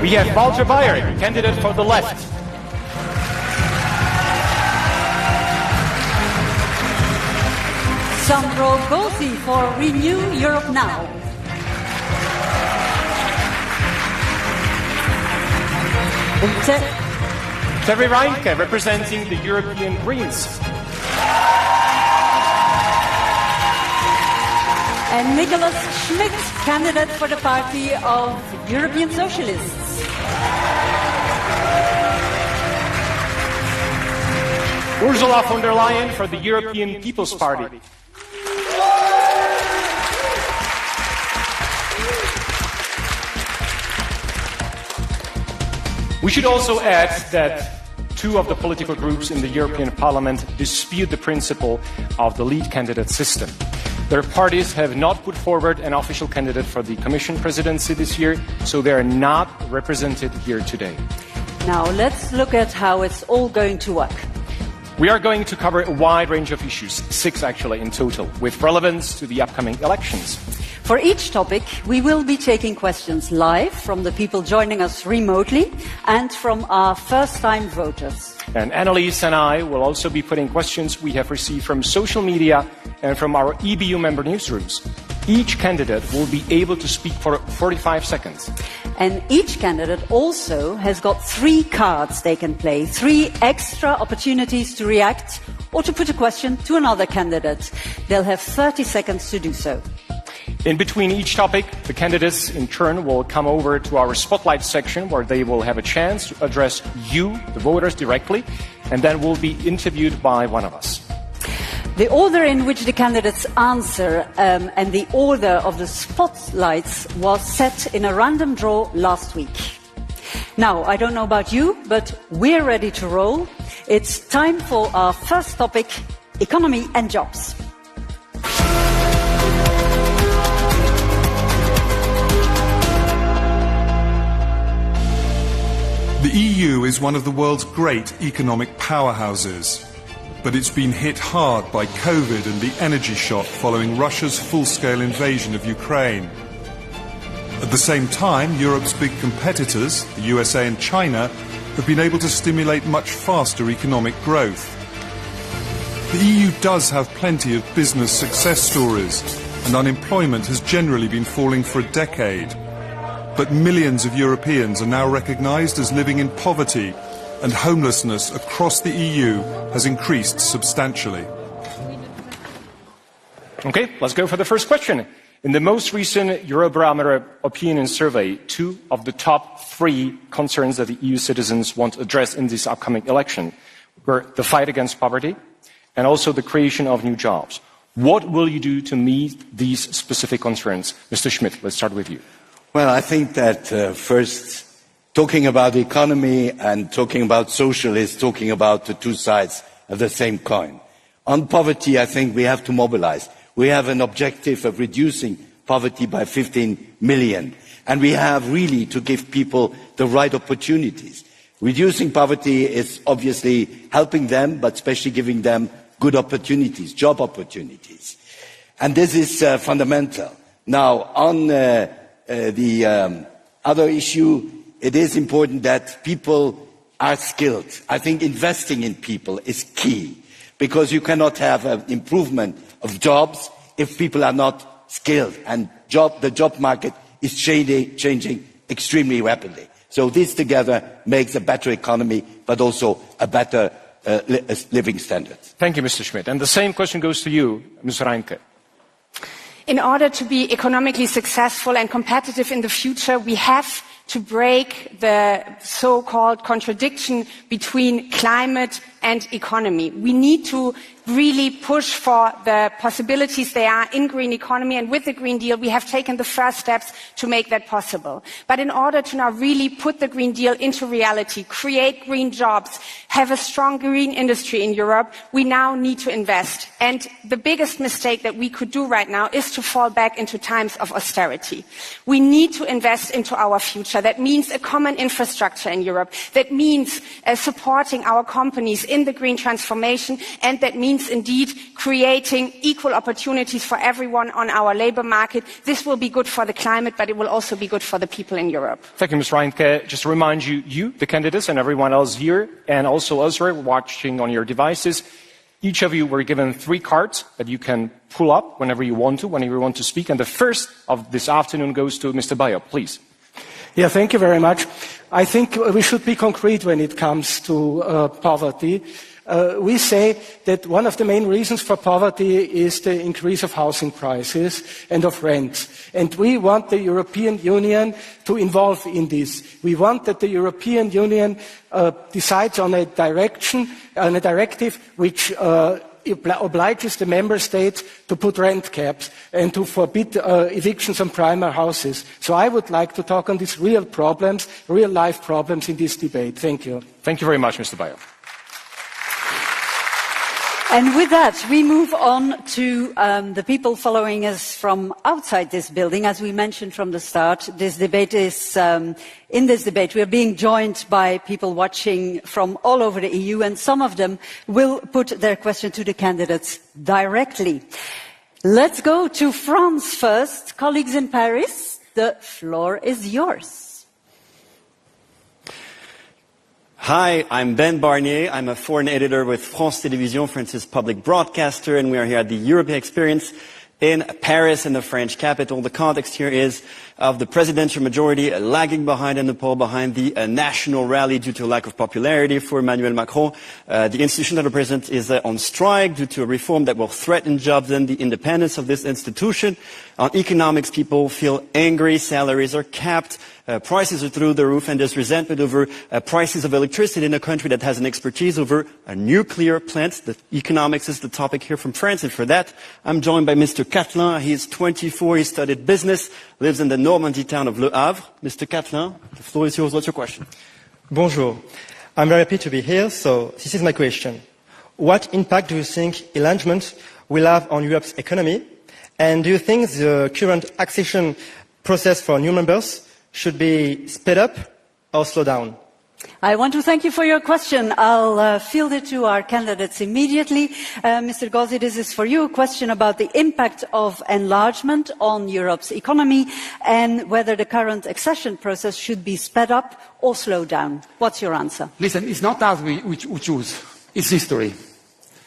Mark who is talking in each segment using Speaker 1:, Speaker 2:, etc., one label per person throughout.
Speaker 1: We have Walter Bayer, candidate for the left.
Speaker 2: Sandro Gozzi for Renew Europe Now.
Speaker 1: Terry Reinke, representing the European Greens.
Speaker 2: And Nicholas Schmidt, candidate for the Party of European Socialists.
Speaker 1: Ursula von der Leyen for the European People's Party. We should also add that two of the political groups in the European Parliament dispute the principle of the lead candidate system. Their parties have not put forward an official candidate for the Commission presidency this year, so they are not represented here today.
Speaker 2: Now let's look at how it's all going to work.
Speaker 1: We are going to cover a wide range of issues, 6 actually in total, with relevance to the upcoming elections.
Speaker 2: For each topic, we will be taking questions live from the people joining us remotely and from our first-time voters.
Speaker 1: And Annelies and I will also be putting questions we have received from social media and from our EBU member newsrooms. Each candidate will be able to speak for 45 seconds.
Speaker 2: And each candidate also has got 3 cards they can play, 3 extra opportunities to react or to put a question to another candidate. They'll have 30 seconds to do so.
Speaker 1: In between each topic, the candidates in turn will come over to our spotlight section where they will have a chance to address you, the voters, directly, and then will be interviewed by one of us.
Speaker 2: The order in which the candidates answer and the order of the spotlights was set in a random draw last week. Now, I don't know about you, but we're ready to roll. It's time for our first topic, economy and jobs.
Speaker 3: The EU is one of the world's great economic powerhouses, but it's been hit hard by COVID and the energy shock following Russia's full-scale invasion of Ukraine. At the same time, Europe's big competitors, the USA and China, have been able to stimulate much faster economic growth. The EU does have plenty of business success stories, and unemployment has generally been falling for a decade. But millions of Europeans are now recognised as living in poverty, and homelessness across the EU has increased substantially.
Speaker 1: Okay, let's go for the first question. In the most recent Eurobarometer opinion survey, 2 of the top 3 concerns that the EU citizens want to address in this upcoming election were the fight against poverty and also the creation of new jobs. What will you do to meet these specific concerns? Mr. Schmidt, let's start with you.
Speaker 4: Well, I think that first, talking about the economy and talking about social is talking about the 2 sides of the same coin. On poverty, I think we have to mobilize. We have an objective of reducing poverty by 15 million. And we have really to give people the right opportunities. Reducing poverty is obviously helping them, but especially giving them good opportunities, job opportunities. And this is fundamental. Now, on the other issue, it is important that people are skilled. I think investing in people is key, because you cannot have an improvement of jobs if people are not skilled. And the job market is changing extremely rapidly. So this together makes a better economy, but also a better living standard.
Speaker 1: Thank you, Mr. Schmidt. And the same question goes to you, Ms. Reinke.
Speaker 5: In order to be economically successful and competitive in the future, we have to break the so-called contradiction between climate and economy. We need to really push for the possibilities there are in green economy, and with the Green Deal we have taken the first steps to make that possible. But in order to now really put the Green Deal into reality, create green jobs, have a strong green industry in Europe, we now need to invest. And the biggest mistake that we could do right now is to fall back into times of austerity. We need to invest into our future. That means a common infrastructure in Europe. That means supporting our companies in the green transformation, and that means means indeed creating equal opportunities for everyone on our labour market. This will be good for the climate, but it will also be good for the people in Europe.
Speaker 1: Thank you, Ms. Reinke. Just to remind you, the candidates, and everyone else here, and also us watching on your devices, each of you were given 3 cards that you can pull up whenever you want to speak. And the first of this afternoon goes to Mr. Bayo, please.
Speaker 6: Yeah, thank you very much. I think we should be concrete when it comes to poverty. We say that one of the main reasons for poverty is the increase of housing prices and of rents. And we want the European Union to involve in this. We want that the European Union decides on a directive which obliges the member states to put rent caps and to forbid evictions on primary houses. So I would like to talk on these real problems, real life problems in this debate. Thank you.
Speaker 1: Thank you very much, Mr. Bayo.
Speaker 2: And with that, we move on to the people following us from outside this building. As we mentioned from the start, this debate is, in this debate, we are being joined by people watching from all over the EU, and some of them will put their question to the candidates directly. Let's go to France first. Colleagues in Paris, the floor is yours.
Speaker 7: Hi, I'm Ben Barnier. I'm a foreign editor with France Télévisions, France's public broadcaster, and we are here at the Europe experience in Paris, in the French capital. The context here is of the presidential majority lagging behind in the poll behind the national rally due to a lack of popularity for Emmanuel Macron. The institution that represents is on strike due to a reform that will threaten jobs and the independence of this institution. On economics, people feel angry, salaries are capped, prices are through the roof, and there's resentment over prices of electricity in a country that has an expertise over nuclear plants. The economics is the topic here from France, and for that, I'm joined by Mr. Catelin. He's 24, he studied business, lives in the Normandy town of Le Havre. Mr. Catelin, the floor is yours. What's your question?
Speaker 8: Bonjour. I'm very happy to be here, so this is my question. What impact do you think enlargement will have on Europe's economy? And do you think the current accession process for new members should be sped up or slow down?
Speaker 2: I want to thank you for your question. I'll field it to our candidates immediately. Mr. Gozzi, this is for you, a question about the impact of enlargement on Europe's economy and whether the current accession process should be sped up or slowed down. What's your answer?
Speaker 9: Listen, it's not us who choose, it's history.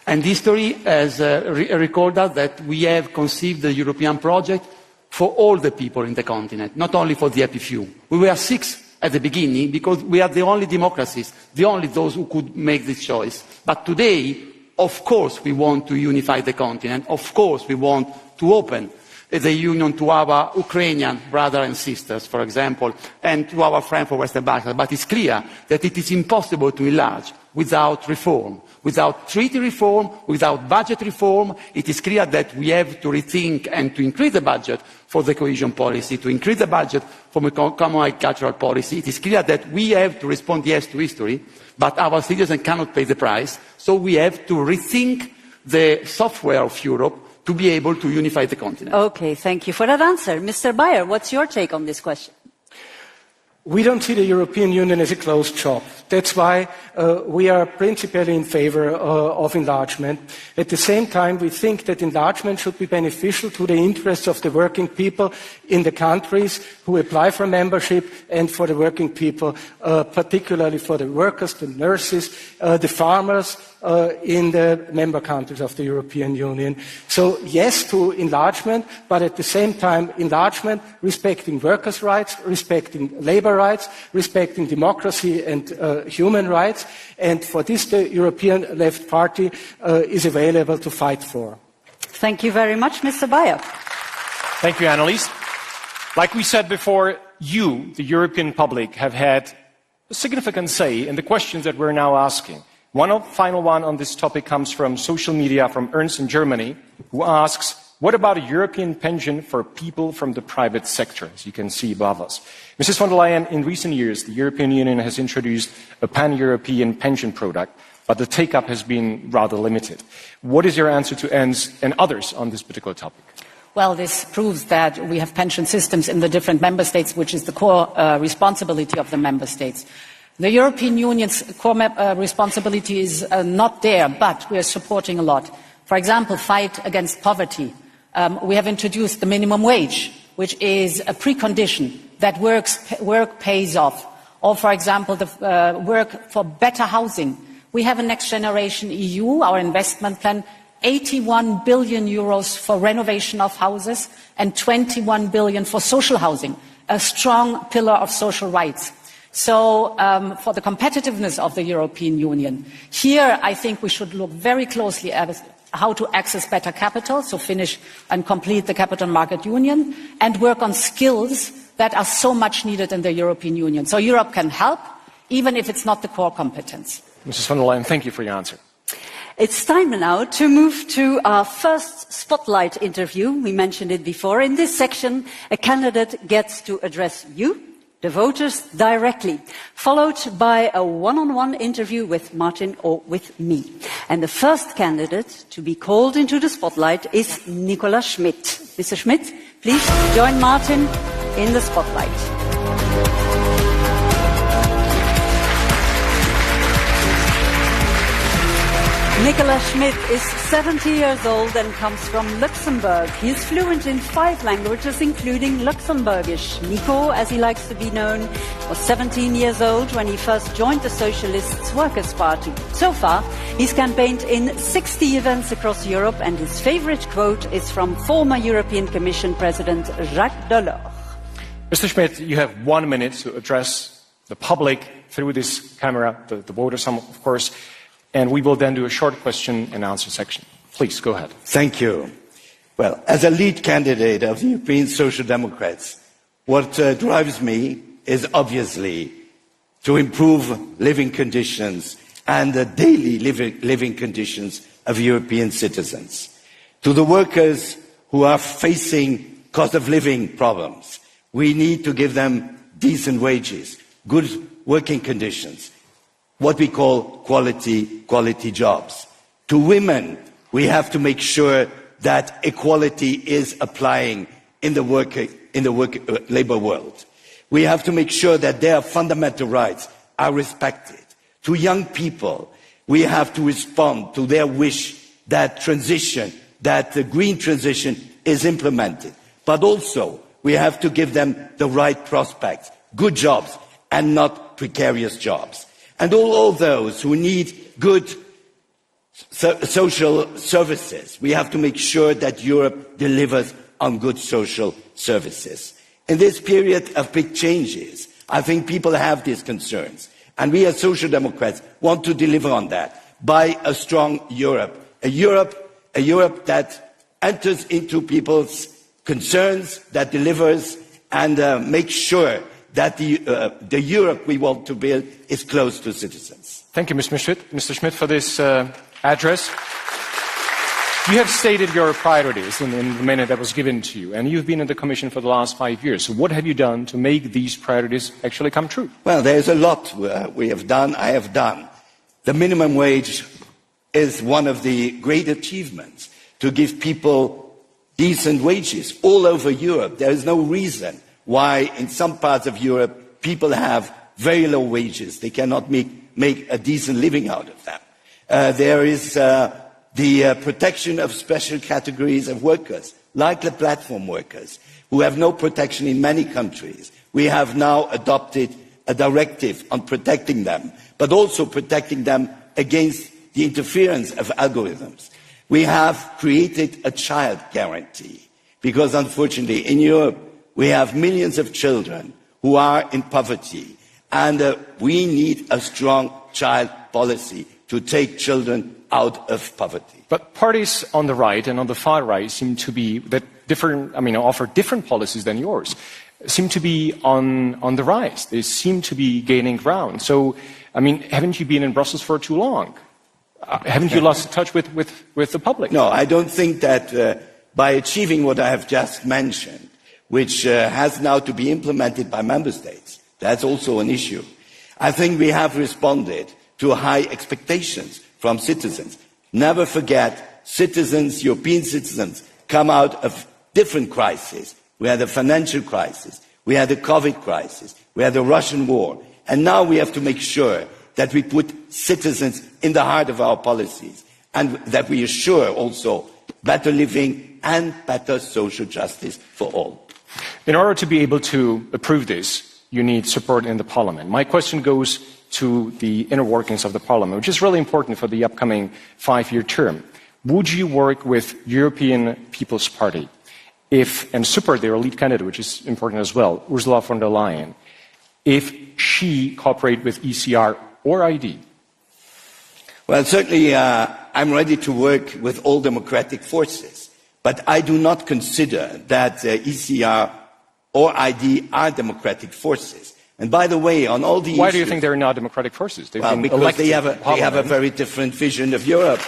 Speaker 9: And history has recorded that we have conceived the European project for all the people in the continent, not only for the happy few. We were 6 at the beginning because we are the only democracies, the only those who could make this choice. But today, of course, we want to unify the continent. Of course, we want to open the union to our Ukrainian brothers and sisters, for example, and to our friends from Western Balkans. But it's clear that it is impossible to enlarge without reform. Without treaty reform, without budget reform, it is clear that we have to rethink and to increase the budget for the cohesion policy, to increase the budget for the common agricultural policy. It is clear that we have to respond yes to history, but our citizens cannot pay the price, so we have to rethink the software of Europe to be able to unify the continent.
Speaker 2: Okay, thank you for that answer. Mr. Bayer, what's your take on this question?
Speaker 6: We don't see the European Union as a closed shop. That's why we are principally in favor of enlargement. At the same time, we think that enlargement should be beneficial to the interests of the working people in the countries who apply for membership and for the working people, particularly for the workers, the nurses, the farmers, in the member countries of the European Union. So yes to enlargement, but at the same time enlargement respecting workers' rights, respecting labour rights, respecting democracy and human rights, and for this the European Left Party is available to fight for.
Speaker 2: Thank you very much, Mr. Bayer.
Speaker 1: Thank you, Annelies. Like we said before, you, the European public, have had a significant say in the questions that we're now asking. Final one on this topic comes from social media, from Ernst in Germany, who asks, what about a European pension for people from the private sector, as you can see above us? Mrs. von der Leyen, in recent years, the European Union has introduced a pan-European pension product, but the take-up has been rather limited. What is your answer to Ernst and others on this particular topic?
Speaker 10: Well, this proves that we have pension systems in the different member states, which is the core responsibility of the member states. The European Union's core responsibility is not there, but we are supporting a lot. For example, fight against poverty. We have introduced the minimum wage, which is a precondition that work pays off. Or, for example, the work for better housing. We have a Next Generation EU, our investment plan, 81 billion euros for renovation of houses and 21 billion for social housing, a strong pillar of social rights. So for the competitiveness of the European Union, here I think we should look very closely at how to access better capital, so finish and complete the capital market union, and work on skills that are so much needed in the European Union. So Europe can help, even if it's not the core competence.
Speaker 1: Mrs. von der Leyen, thank you for your answer.
Speaker 2: It's time now to move to our first spotlight interview. We mentioned it before. In this section, a candidate gets to address you, the voters, directly, followed by a one-on-one interview with Martin or with me. And the first candidate to be called into the spotlight is Nicola Schmidt. Mr. Schmidt, please join Martin in the spotlight. Nicola Schmidt is 70 years old and comes from Luxembourg. He is fluent in 5 languages, including Luxembourgish. Nico, as he likes to be known, was 17 years old when he first joined the Socialists Workers' Party. So far, he's campaigned in 60 events across Europe, and his favorite quote is from former European Commission President Jacques Delors.
Speaker 1: Mr. Schmidt, you have 1 minute to address the public through this camera, the voters, of course. And we will then do a short question and answer section. Please, go ahead.
Speaker 4: Thank you. Well, as a lead candidate of the European Social Democrats, what drives me is obviously to improve living conditions and the daily living conditions of European citizens. To the workers who are facing cost of living problems, we need to give them decent wages, good working conditions, what we call quality jobs. To women, we have to make sure that equality is applying in the labor world. We have to make sure that their fundamental rights are respected. To young people, we have to respond to their wish that the green transition is implemented. But also, we have to give them the right prospects, good jobs, and not precarious jobs. And all those who need good social services, we have to make sure that Europe delivers on good social services. In this period of big changes, I think people have these concerns. And we as Social Democrats want to deliver on that by a strong Europe. A Europe that enters into people's concerns, that delivers and makes sure that the Europe we want to build is close to citizens.
Speaker 1: Thank you, Mr. Schmidt, for this address. You have stated your priorities in the minute that was given to you, and you've been in the Commission for the last 5 years. So what have you done to make these priorities actually come true?
Speaker 4: Well, there's a lot we have done, I have done. The minimum wage is one of the great achievements, to give people decent wages all over Europe. There is no reason why in some parts of Europe people have very low wages. They cannot make a decent living out of them. There is the protection of special categories of workers, like the platform workers, who have no protection in many countries. We have now adopted a directive on protecting them, but also protecting them against the interference of algorithms. We have created a child guarantee, because unfortunately in Europe we have millions of children who are in poverty, and we need a strong child policy to take children out of poverty.
Speaker 1: But parties on the right and on the far right seem to be offer different policies than yours, seem to be on the rise. They seem to be gaining ground. So, haven't you been in Brussels for too long? Haven't you lost touch with the public?
Speaker 4: No, I don't think that by achieving what I have just mentioned, which has now to be implemented by member states, that's also an issue. I think we have responded to high expectations from citizens. Never forget, citizens, European citizens, come out of different crises. We had the financial crisis, we had the COVID crisis, we had the Russian war. And now we have to make sure that we put citizens in the heart of our policies and that we assure also better living and better social justice for all.
Speaker 1: In order to be able to approve this, you need support in the Parliament. My question goes to the inner workings of the Parliament, which is really important for the upcoming 5-year term. Would you work with European People's Party and support their lead candidate, which is important as well, Ursula von der Leyen, if she cooperates with ECR or ID?
Speaker 4: Well, certainly I'm ready to work with all democratic forces, but I do not consider that ECR or ID are democratic forces. And by the way, on all the
Speaker 1: Why do you think they're not democratic forces?
Speaker 4: Because they have a very different vision of Europe.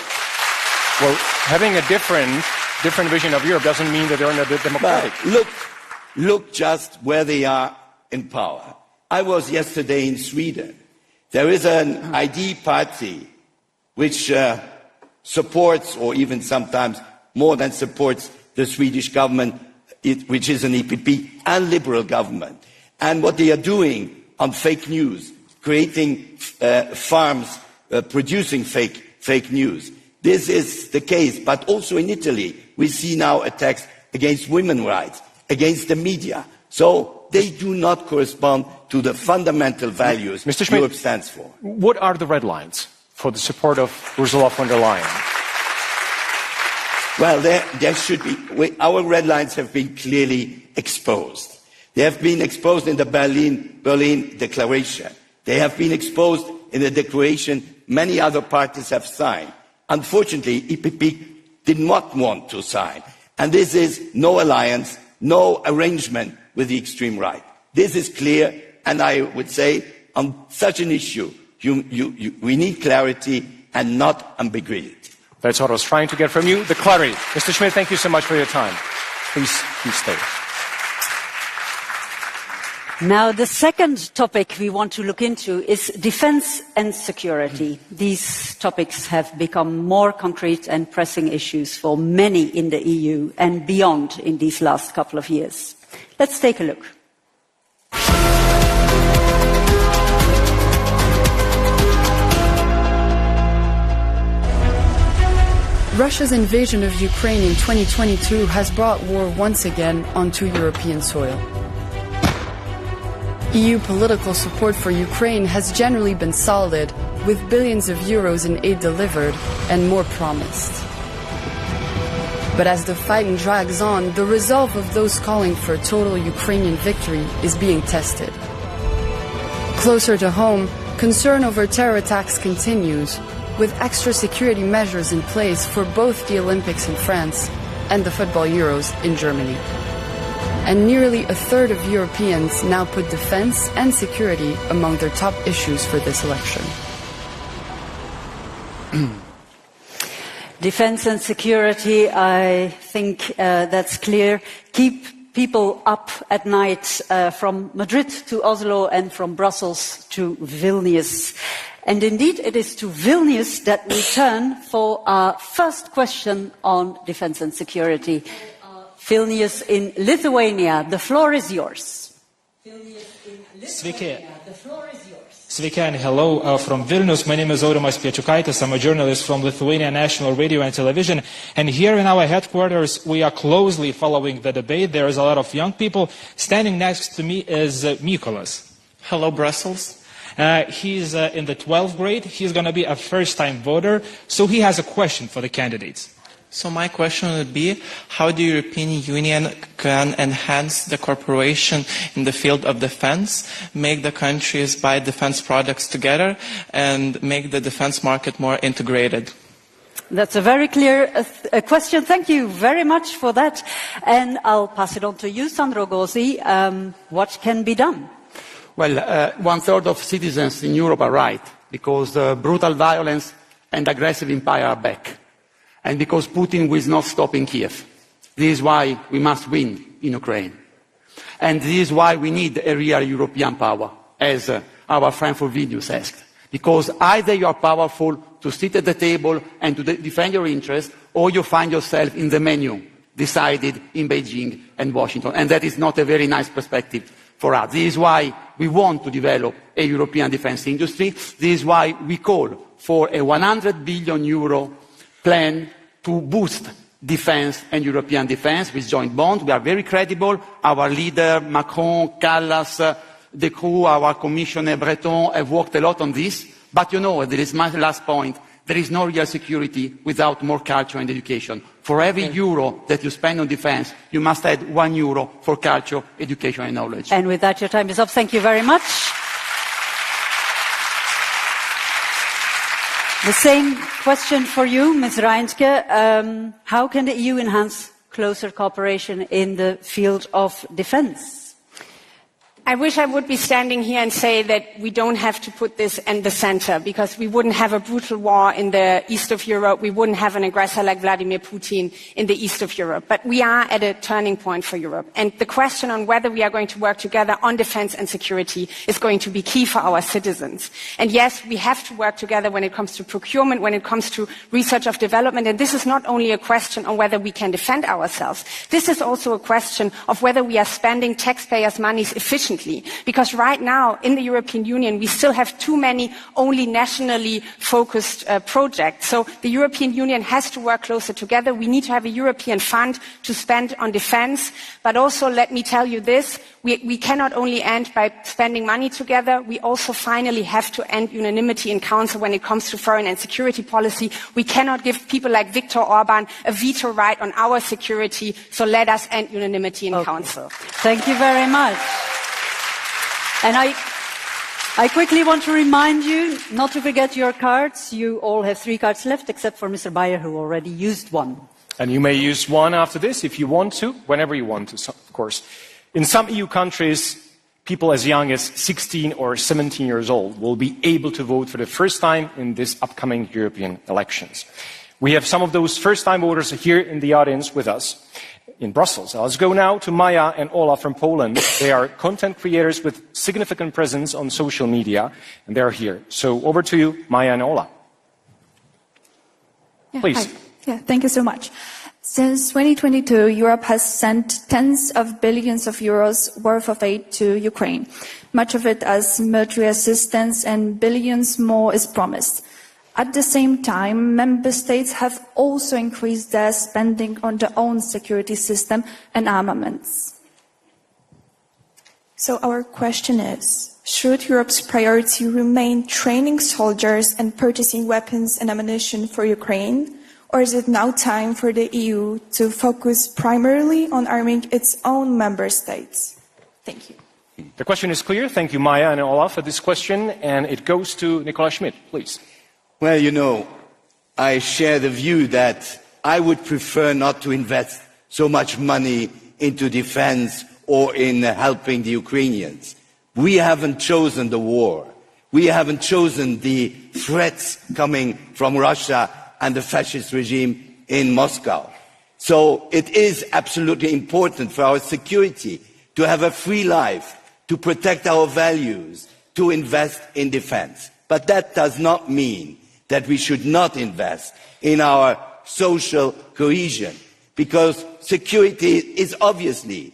Speaker 1: Well, having a different vision of Europe doesn't mean that they're not democratic.
Speaker 4: But look just where they are in power. I was yesterday in Sweden. There is an ID party which supports, or even sometimes more than supports, the Swedish government, which is an EPP and liberal government. And what they are doing on fake news, creating farms producing fake news. This is the case, but also in Italy, we see now attacks against women's rights, against the media. So they do not correspond to the fundamental values
Speaker 1: Mr. Schmidt,
Speaker 4: Europe stands for.
Speaker 1: What are the red lines for the support of Ursula von der Leyen?
Speaker 4: Well, there should be. Our red lines have been clearly exposed. They have been exposed in the Berlin Declaration. They have been exposed in the declaration many other parties have signed. Unfortunately, EPP did not want to sign. And this is no alliance, no arrangement with the extreme right. This is clear, and I would say on such an issue, we need clarity and not ambiguity.
Speaker 1: That's what I was trying to get from you, the clarity. Mr. Schmidt, thank you so much for your time. Please stay.
Speaker 2: Now, the second topic we want to look into is defense and security. These topics have become more concrete and pressing issues for many in the EU and beyond in these last couple of years. Let's take a look.
Speaker 11: Russia's invasion of Ukraine in 2022 has brought war once again onto European soil. EU political support for Ukraine has generally been solid, with billions of euros in aid delivered and more promised. But as the fight drags on, the resolve of those calling for a total Ukrainian victory is being tested. Closer to home, concern over terror attacks continues, with extra security measures in place for both the Olympics in France and the football Euros in Germany. And nearly a third of Europeans now put defense and security among their top issues for this election.
Speaker 2: Defense and security, I think that's clear. Keep people up at night from Madrid to Oslo and from Brussels to Vilnius. And indeed, it is to Vilnius that we turn for our first question on defense and security. Vilnius in Lithuania, the floor is yours. Vilnius in Lithuania, the floor is yours.
Speaker 12: Sveiki and hello from Vilnius. My name is Aurimas Piečukaitis. I'm a journalist from Lithuania National Radio and Television. And here in our headquarters, we are closely following the debate. There is a lot of young people. Standing next to me is Mykolas.
Speaker 13: Hello, Brussels.
Speaker 12: He's in the 12th grade. He's going to be a first-time voter. So he has a question for the candidates.
Speaker 13: So my question would be, how the European Union can enhance the cooperation in the field of defense, make the countries buy defense products together, and make the defense market more integrated?
Speaker 2: That's a very clear question. Thank you very much for that. And I'll pass it on to you, Sandro Gozzi. What can be done?
Speaker 9: Well, one-third of citizens in Europe are right, because brutal violence and aggressive empire are back. And because Putin will not stop in Kiev. This is why we must win in Ukraine. And this is why we need a real European power, as our friend for Vilnius asked. Because either you are powerful to sit at the table and to defend your interests, or you find yourself in the menu, decided in Beijing and Washington. And that is not a very nice perspective for us. This is why we want to develop a European defence industry. This is why we call for a 100 billion euro plan to boost defence and European defence with joint bonds. We are very credible. Our leader, Macron, Callas, De Croo, our Commissioner Breton have worked a lot on this. But you know, there is my last point, there is no real security without more culture and education. For every euro that you spend on defence, you must add 1 euro for culture, education and knowledge.
Speaker 2: And with that, your time is up. Thank you very much. The same question for you, Ms. Reintke. How can the EU enhance closer cooperation in the field of defence?
Speaker 5: I wish I would be standing here and say that we don't have to put this in the center, because we wouldn't have a brutal war in the east of Europe. We wouldn't have an aggressor like Vladimir Putin in the east of Europe. But we are at a turning point for Europe. And the question on whether we are going to work together on defense and security is going to be key for our citizens. And yes, we have to work together when it comes to procurement, when it comes to research of development. And this is not only a question on whether we can defend ourselves. This is also a question of whether we are spending taxpayers' monies efficiently. Because right now in the European Union we still have too many only nationally focused projects. So the European Union has to work closer together. We need to have a European fund to spend on defence. But also, let me tell you this, we cannot only end by spending money together, we also finally have to end unanimity in Council when it comes to foreign and security policy. We cannot give people like Viktor Orban a veto right on our security, so let us end unanimity in Council.
Speaker 2: Thank you very much. And I quickly want to remind you not to forget your cards. You all have 3 cards left, except for Mr. Bayer, who already used one.
Speaker 1: And you may use one after this if you want to, whenever you want to, of course. In some EU countries, people as young as 16 or 17 years old will be able to vote for the first time in this upcoming European elections. We have some of those first-time voters here in the audience with us in Brussels. Let's go now to Maja and Ola from Poland. They are content creators with significant presence on social media, and they're here. So over to you, Maja and Ola. Please.
Speaker 14: Hi. Thank you so much. Since 2022, Europe has sent tens of billions of euros worth of aid to Ukraine, much of it as military assistance, and billions more is promised. At the same time, member states have also increased their spending on their own security system and armaments.
Speaker 15: So our question is, should Europe's priority remain training soldiers and purchasing weapons and ammunition for Ukraine? Or is it now time for the EU to focus primarily on arming its own member states? Thank you.
Speaker 1: The question is clear. Thank you, Maja and Ola, for this question. And it goes to Nicola Schmidt, please.
Speaker 4: Well, you know, I share the view that I would prefer not to invest so much money into defense or in helping the Ukrainians. We haven't chosen the war. We haven't chosen the threats coming from Russia and the fascist regime in Moscow. So it is absolutely important for our security to have a free life, to protect our values, to invest in defense. But that does not mean that we should not invest in our social cohesion, because security is obviously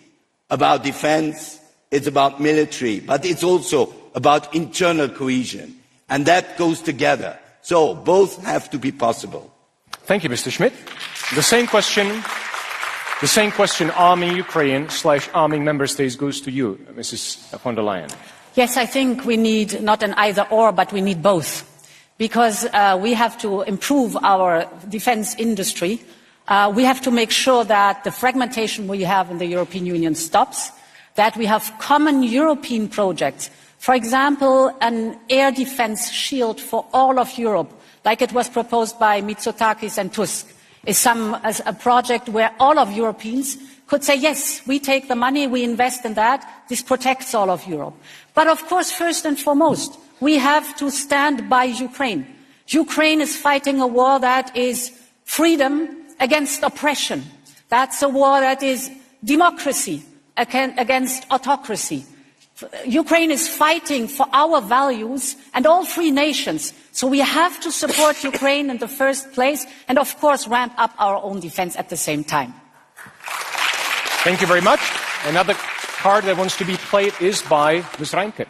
Speaker 4: about defense, it's about military, but it's also about internal cohesion, and that goes together. So both have to be possible.
Speaker 1: Thank you, Mr. Schmidt. The same question, arming Ukraine / arming member states, goes to you, Mrs. von der Leyen.
Speaker 10: Yes, I think we need not an either or, but we need both. Because we have to improve our defence industry. We have to make sure that the fragmentation we have in the European Union stops, that we have common European projects. For example, an air defence shield for all of Europe, like it was proposed by Mitsotakis and Tusk, is a project where all of Europeans could say, yes, we take the money, we invest in that, this protects all of Europe. But of course, first and foremost, we have to stand by Ukraine. Ukraine is fighting a war that is freedom against oppression. That's a war that is democracy against autocracy. Ukraine is fighting for our values and all free nations. So we have to support Ukraine in the first place and, of course, ramp up our own defense at the same time.
Speaker 1: Thank you very much. Another card that wants to be played is by Ms. Reinke.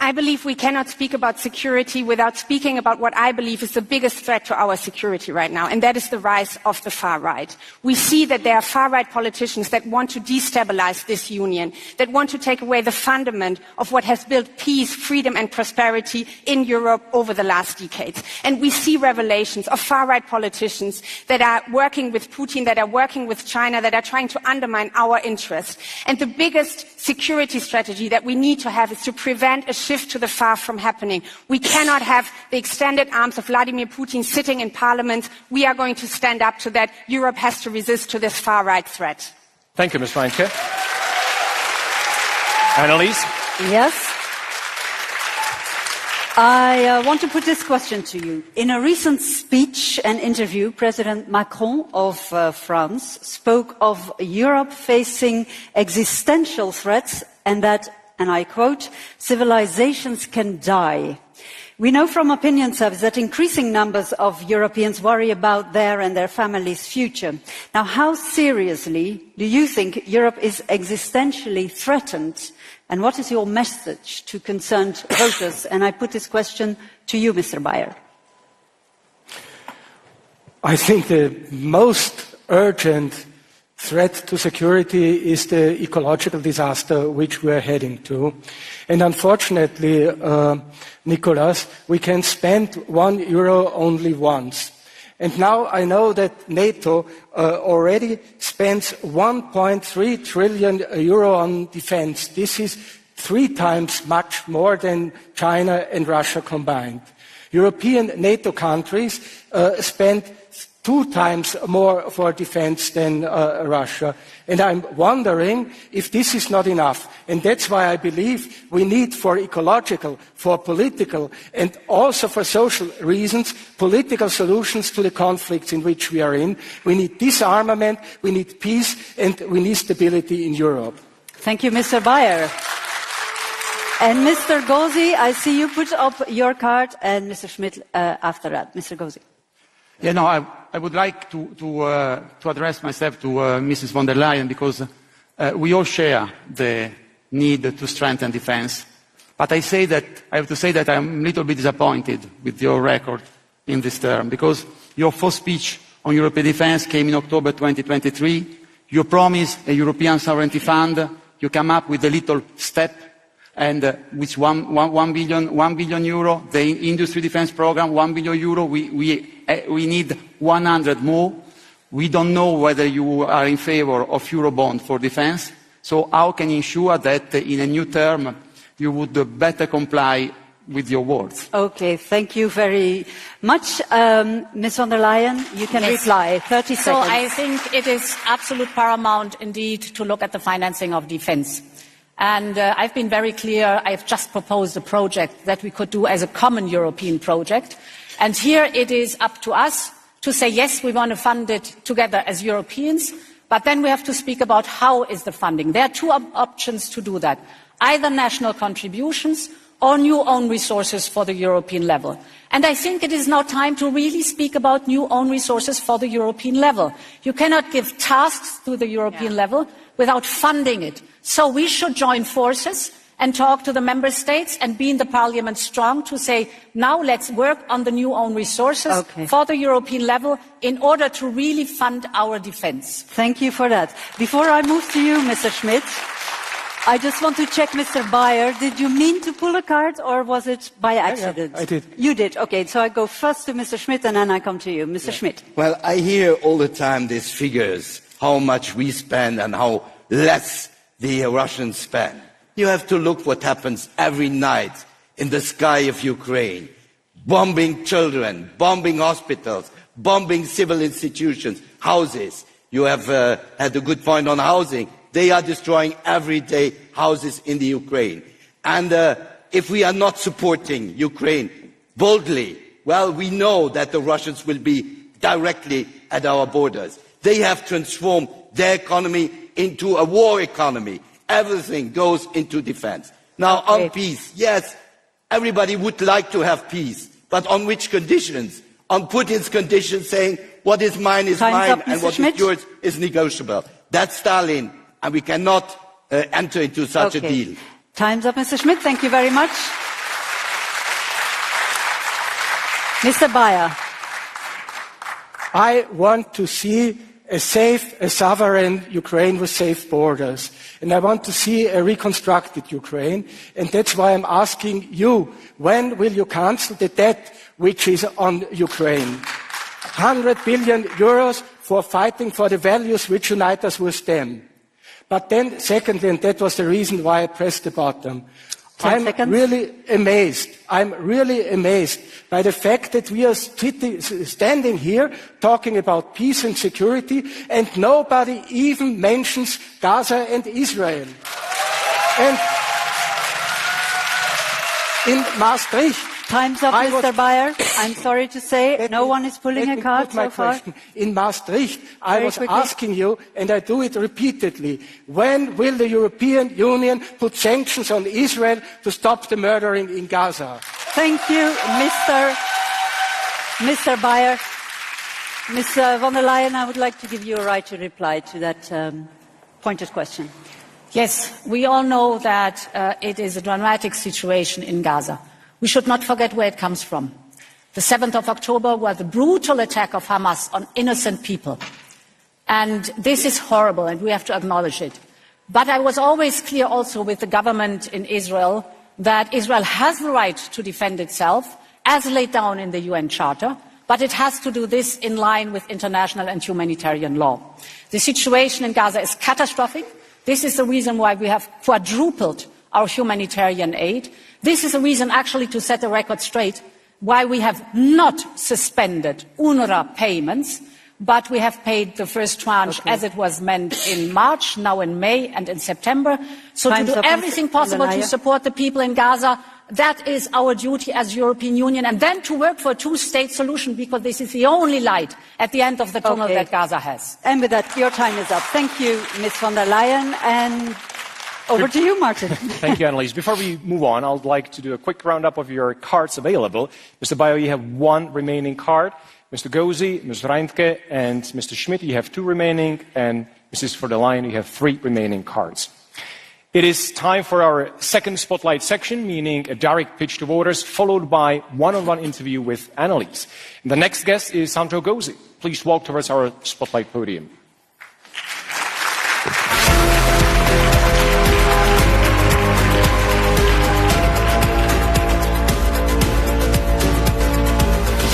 Speaker 5: I believe we cannot speak about security without speaking about what I believe is the biggest threat to our security right now, and that is the rise of the far right. We see that there are far-right politicians that want to destabilize this union, that want to take away the fundament of what has built peace, freedom and prosperity in Europe over the last decades. And we see revelations of far-right politicians that are working with Putin, that are working with China, that are trying to undermine our interests. And the biggest security strategy that we need to have is to prevent a shift to the far from happening. We cannot have the extended arms of Vladimir Putin sitting in parliament. We are going to stand up to that. Europe has to resist to this far-right threat.
Speaker 1: Thank you, Ms. Reinke. Annelies?
Speaker 2: Yes. I want to put this question to you. In a recent speech and interview, President Macron of France spoke of Europe facing existential threats and that, and I quote, civilizations can die. We know from opinion surveys that increasing numbers of Europeans worry about their and their families' future. Now, how seriously do you think Europe is existentially threatened? And what is your message to concerned voters? And I put this question to you, Mr. Bayer.
Speaker 6: I think the most urgent threat to security is the ecological disaster which we are heading to. And unfortunately, Nicholas, we can spend €1 only once. And now I know that NATO already spends €1.3 trillion on defense. This is 3 times much more than China and Russia combined. European NATO countries spend 2 times more for defense than Russia. And I'm wondering if this is not enough. And that's why I believe we need, for ecological, for political, and also for social reasons, political solutions to the conflicts in which we are in. We need disarmament, we need peace, and we need stability in Europe.
Speaker 2: Thank you, Mr. Bayer. And Mr. Gozzi, I see you put up your card, and Mr. Schmidt after that. Mr. Gozzi.
Speaker 9: Yeah, no, I would like to address myself to Mrs. von der Leyen, because we all share the need to strengthen defense. But I have to say that I'm a little bit disappointed with your record in this term, because your first speech on European defense came in October 2023. You promised a European sovereignty fund. You come up with a little step, and with 1 billion euro, the industry defense program, 1 billion euro, we need 100 more. We don't know whether you are in favor of Eurobond for defense. So how can you ensure that in a new term you would better comply with your words?
Speaker 2: Okay, thank you very much. Ms. von der Leyen, you can reply. 30 seconds.
Speaker 10: So I think it is absolute paramount indeed to look at the financing of defense. And I've been very clear. I've just proposed a project that we could do as a common European project. And here it is up to us to say, yes, we want to fund it together as Europeans, but then we have to speak about how is the funding. There are 2 options to do that. Either national contributions or new own resources for the European level. And I think it is now time to really speak about new own resources for the European level. You cannot give tasks to the European level without funding it. So we should join forces and talk to the member states and be in the parliament strong to say, now let's work on the new own resources for the European level in order to really fund our defense.
Speaker 2: Thank you for that. Before I move to you, Mr. Schmidt, I just want to check, Mr. Bayer, did you mean to pull a card or was it by accident?
Speaker 6: Yeah, I did.
Speaker 2: You did, okay. So I go first to Mr. Schmidt and then I come to you. Mr. Schmidt.
Speaker 4: Well, I hear all the time these figures, how much we spend and how less the Russians spend. You have to look what happens every night in the sky of Ukraine. Bombing children, bombing hospitals, bombing civil institutions, houses. You have had a good point on housing. They are destroying every day houses in the Ukraine. And if we are not supporting Ukraine boldly, well, we know that the Russians will be directly at our borders. They have transformed their economy into a war economy. Everything goes into defense. Now, on peace, yes, everybody would like to have peace, but on which conditions? On Putin's conditions, saying what is mine is mine and what is yours is negotiable. That's Stalin, and we cannot enter into such a deal.
Speaker 2: Time's up, Mr. Schmidt. Thank you very much. Mr. Bayer.
Speaker 6: I want to see a sovereign Ukraine with safe borders. And I want to see a reconstructed Ukraine. And that's why I'm asking you, when will you cancel the debt which is on Ukraine? 100 billion euros for fighting for the values which unite us with them. But then, secondly, and that was the reason why I pressed the button, I'm really amazed by the fact that we are standing here talking about peace and security and nobody even mentions Gaza and Israel. And in Maastricht,
Speaker 2: time's up, Mr. Bayer. I'm sorry to say, no one is pulling a card so far.
Speaker 6: In Maastricht, I was asking you, and I do it repeatedly, when will the European Union put sanctions on Israel to stop the murdering in Gaza?
Speaker 2: Thank you, Mr. Bayer. Ms. von der Leyen, I would like to give you a right to reply to that pointed question.
Speaker 10: Yes, we all know that it is a dramatic situation in Gaza. We should not forget where it comes from. The 7th of October was the brutal attack of Hamas on innocent people. And this is horrible, and we have to acknowledge it. But I was always clear also with the government in Israel that Israel has the right to defend itself, as laid down in the UN Charter, but it has to do this in line with international and humanitarian law. The situation in Gaza is catastrophic. This is the reason why we have quadrupled our humanitarian aid. This is a reason actually to set the record straight why we have not suspended UNRWA payments, but we have paid the first tranche as it was meant in March, now in May and in September. So to do everything possible to support the people in Gaza, that is our duty as European Union, and then to work for a two-state solution, because this is the only light at the end of the tunnel that Gaza has.
Speaker 2: And with that, your time is up. Thank you, Ms. von der Leyen. And over to you, Martin.
Speaker 1: Thank you, Annelies. Before we move on, I'd like to do a quick roundup of your cards available. Mr. Bayer, you have one remaining card. Mr. Gozi, Ms. Reintke, and Mr. Schmidt, you have two remaining. And Mrs. von der Leyen, you have three remaining cards. It is time for our second spotlight section, meaning a direct pitch to voters, followed by one-on-one interview with Annelies. And the next guest is Sandro Gozi. Please walk towards our spotlight podium.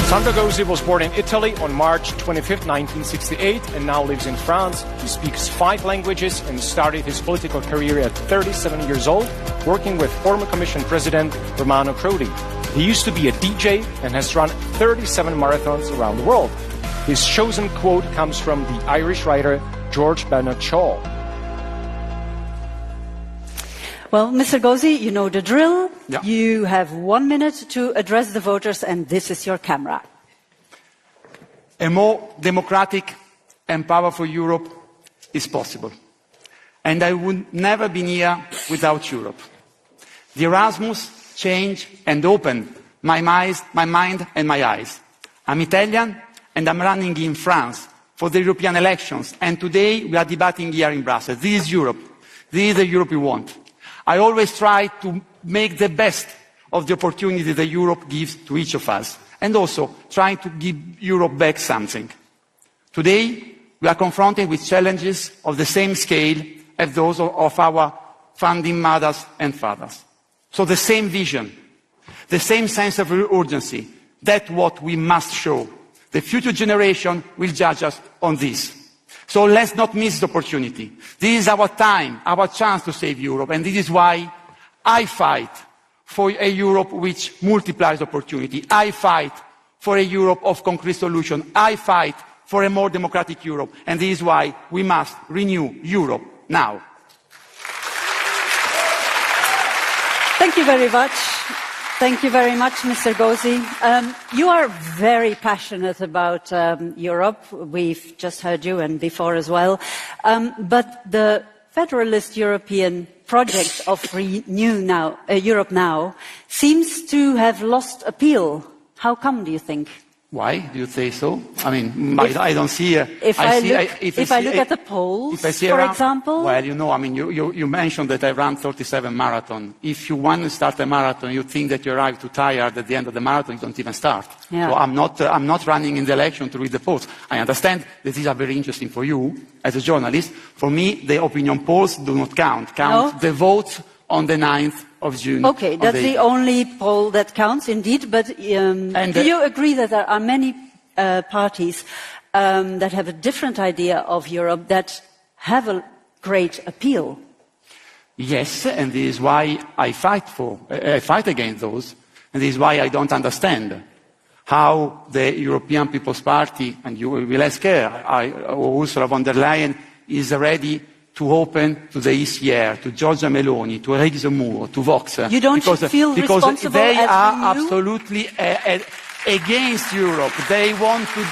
Speaker 1: Sandro Gozi was born in Italy on March 25, 1968, and now lives in France. He speaks 5 languages and started his political career at 37 years old, working with former Commission President Romano Prodi. He used to be a DJ and has run 37 marathons around the world. His chosen quote comes from the Irish writer George Bernard Shaw.
Speaker 2: Well, Mr. Gozi, you know the drill.
Speaker 9: Yeah.
Speaker 2: You have 1 minute to address the voters, and this is your camera.
Speaker 9: A more democratic and powerful Europe is possible. And I would never be here without Europe. The Erasmus changed and opened my mind and my eyes. I'm Italian, and I'm running in France for the European elections. And today we are debating here in Brussels. This is Europe. This is the Europe we want. I always try to make the best of the opportunity that Europe gives to each of us, and also trying to give Europe back something. Today, we are confronted with challenges of the same scale as those of our founding mothers and fathers. So the same vision, the same sense of urgency, that's what we must show. The future generation will judge us on this. So let's not miss the opportunity. This is our time, our chance to save Europe, and this is why I fight for a Europe which multiplies opportunity. I fight for a Europe of concrete solutions. I fight for a more democratic Europe, and this is why we must renew Europe now.
Speaker 2: Thank you very much. Thank you very much, Mr. Gozi. You are very passionate about Europe. We've just heard you, and before as well. But the federalist European project of Europe Now seems to have lost appeal. How come, do you think?
Speaker 9: Why do you say so? I mean, I don't see...
Speaker 2: If I look at the polls, for example...
Speaker 9: Well, you know, I mean, you mentioned that I ran 37 marathons. If you want to start a marathon, you think that you arrive too tired at the end of the marathon, you don't even start.
Speaker 2: Yeah.
Speaker 9: So I'm not running in the election to read the polls. I understand that these are very interesting for you as a journalist. For me, the opinion polls do not count. The votes on the 9th of June.
Speaker 2: Okay, that's the only poll that counts, indeed. But do you agree that there are many parties that have a different idea of Europe that have a great appeal?
Speaker 9: Yes, and this is why I fight against those, and this is why I don't understand how the European People's Party, and you will ask her, Ursula von der Leyen, is ready to open to the ECR, to Giorgia Meloni, to Eric Zemmour, to Vox.
Speaker 2: You don't feel responsible
Speaker 9: because they
Speaker 2: as
Speaker 9: are
Speaker 2: Renew?
Speaker 9: Absolutely against Europe. They want to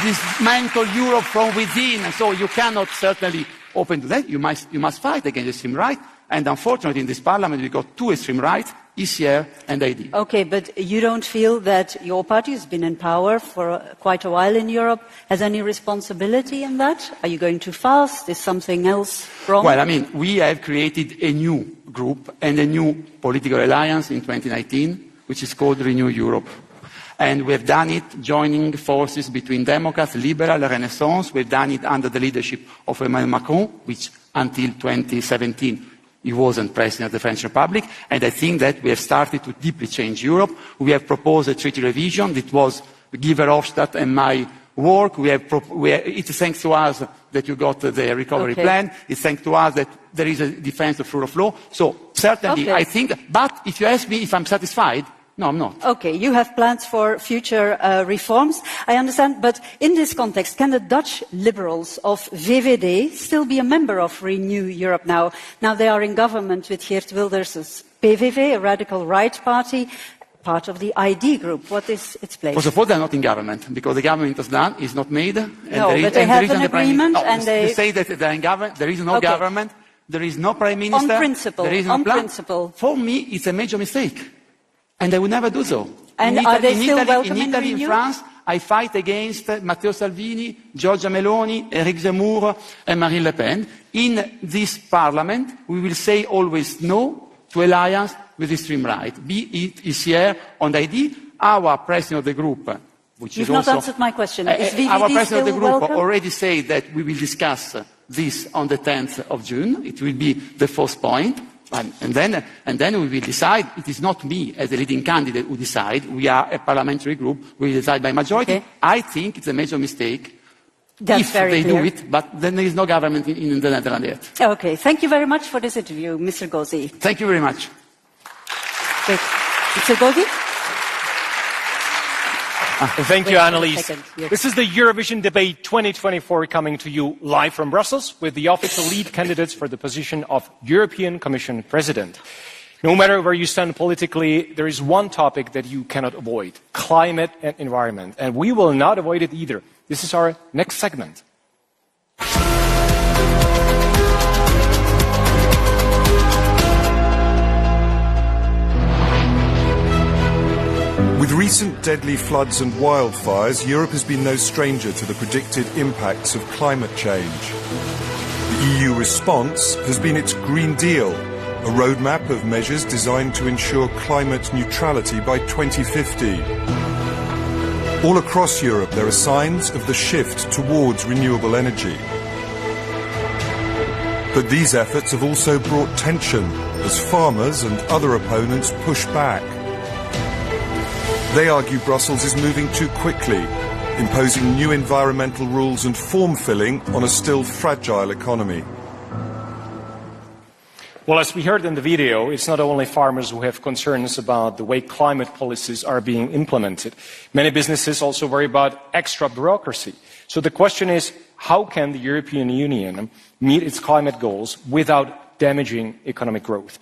Speaker 9: dismantle Europe from within, so you cannot certainly open to that. You must fight against extreme right, and unfortunately in this parliament we got two extreme rights, ECR and ID.
Speaker 2: Okay, but you don't feel that your party has been in power for quite a while in Europe, has any responsibility in that? Are you going too fast? Is something else wrong?
Speaker 9: Well, I mean, we have created a new group and a new political alliance in 2019, which is called Renew Europe. And we've done it joining forces between Democrats, Liberal, Renaissance. We've done it under the leadership of Emmanuel Macron, which until 2017 he wasn't president of the French Republic, and I think that we have started to deeply change Europe. We have proposed a treaty revision that was Guy Verhofstadt and my work. It's thanks to us that you got the recovery plan. It's thanks to us that there is a defense of rule of law. So certainly I think, but if you ask me if I'm satisfied, no, I'm not.
Speaker 2: Okay, you have plans for future reforms, I understand, but in this context, can the Dutch liberals of VVD still be a member of Renew Europe now? Now they are in government with Geert Wilders' PVV, a radical right party, part of the ID group. What is its place?
Speaker 9: First of all, they're not in government, because the government is not made. And
Speaker 2: but they have an agreement, and
Speaker 9: they say that they're in government. There is no government. There is no prime minister.
Speaker 2: On principle.
Speaker 9: There is no plan.
Speaker 2: Principle.
Speaker 9: For me, it's a major mistake. And I will never do so.
Speaker 2: And are they still welcome in
Speaker 9: Italy, in France, I fight against Matteo Salvini, Giorgia Meloni, Eric Zemmour, and Marine Le Pen. In this parliament, we will say always no to alliance with the extreme right, be it ECR on ID. Our president of the group, which
Speaker 2: You've
Speaker 9: is also...
Speaker 2: not answered my question. Is VVD
Speaker 9: our president of the group
Speaker 2: welcome?
Speaker 9: already said that we will discuss this on the 10th of June. It will be the first point. And then we will decide. It is not me as a leading candidate who decide. We are a parliamentary group. We decide by majority. Okay. I think it's a major mistake if they do it, but then there is no government in the Netherlands yet.
Speaker 2: Okay, thank you very much for this interview, Mr. Gozzi.
Speaker 9: Thank you very much.
Speaker 2: Great. Mr. Gozzi?
Speaker 1: Thank you, Annelies.
Speaker 2: Yes.
Speaker 1: This is the Eurovision Debate 2024 coming to you live from Brussels with the official lead candidates for the position of European Commission President. No matter where you stand politically, there is one topic that you cannot avoid: climate and environment. And we will not avoid it either. This is our next segment.
Speaker 3: With recent deadly floods and wildfires, Europe has been no stranger to the predicted impacts of climate change. The EU response has been its Green Deal, a roadmap of measures designed to ensure climate neutrality by 2050. All across Europe, there are signs of the shift towards renewable energy. But these efforts have also brought tension as farmers and other opponents push back. They argue Brussels is moving too quickly, imposing new environmental rules and form-filling on a still fragile economy.
Speaker 1: Well, as we heard in the video, it's not only farmers who have concerns about the way climate policies are being implemented. Many businesses also worry about extra bureaucracy. So the question is, how can the European Union meet its climate goals without damaging economic growth?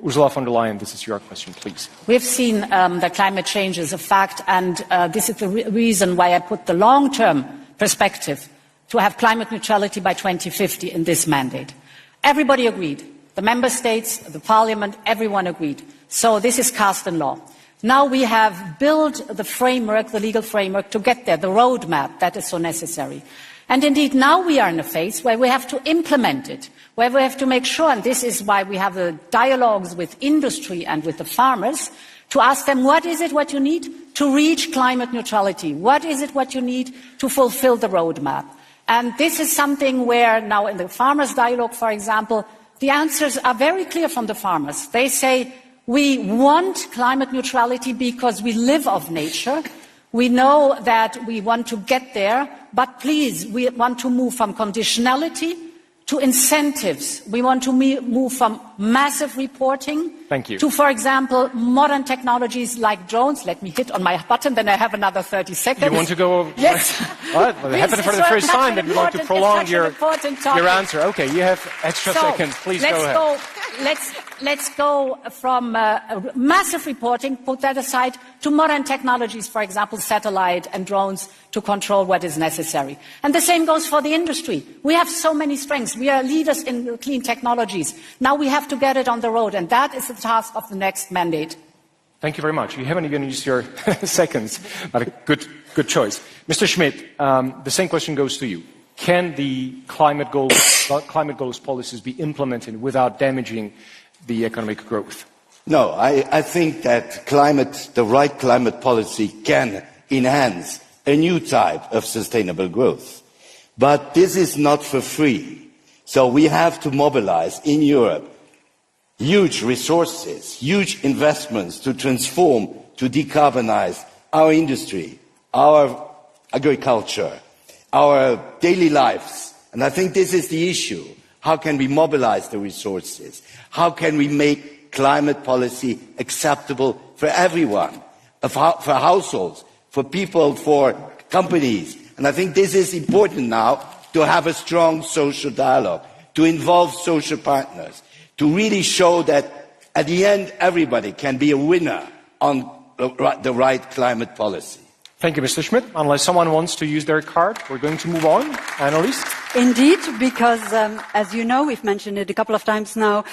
Speaker 1: Ursula von der Leyen, this is your question, please.
Speaker 10: We've seen that climate change is a fact, and this is the reason why I put the long-term perspective to have climate neutrality by 2050 in this mandate. Everybody agreed. The member states, the parliament, everyone agreed. So this is cast in law. Now we have built the framework, the legal framework, to get there, the roadmap that is so necessary. And indeed, now we are in a phase where we have to implement it, where we have to make sure, and this is why we have the dialogues with industry and with the farmers, to ask them, what is it what you need to reach climate neutrality? What is it what you need to fulfill the roadmap? And this is something where now in the farmers' dialogue, for example, the answers are very clear from the farmers. They say, we want climate neutrality because we live off nature. We know that we want to get there, but please, we want to move from conditionality to incentives. We want to move from massive reporting to, for example, modern technologies like drones. Let me hit on my button, then I have another 30 seconds.
Speaker 1: You want to go?
Speaker 10: Yes.
Speaker 1: Well, it happened for the first time that you want to prolong your answer. Okay, you have extra seconds. Please go ahead.
Speaker 10: Let's go from massive reporting, put that aside, to modern technologies, for example, satellite and drones, to control what is necessary. And the same goes for the industry. We have so many strengths. We are leaders in clean technologies. Now we have to get it on the road, and that is the task of the next mandate.
Speaker 1: Thank you very much. You haven't even used your seconds, but a good choice. Mr. Schmidt, the same question goes to you. Can the climate goals policies be implemented without damaging the economic growth?
Speaker 4: No, I think that the right climate policy can enhance a new type of sustainable growth. But this is not for free. So we have to mobilize in Europe huge resources, huge investments to transform, to decarbonize our industry, our agriculture, our daily lives. And I think this is the issue. How can we mobilize the resources? How can we make climate policy acceptable for everyone, for households, for people, for companies? And I think this is important now, to have a strong social dialogue, to involve social partners, to really show that at the end everybody can be a winner on the right climate policy.
Speaker 1: Thank you, Mr. Schmidt. Unless someone wants to use their card, we're going to move on. Annelies?
Speaker 2: Indeed, because as you know, we've mentioned it a couple of times now,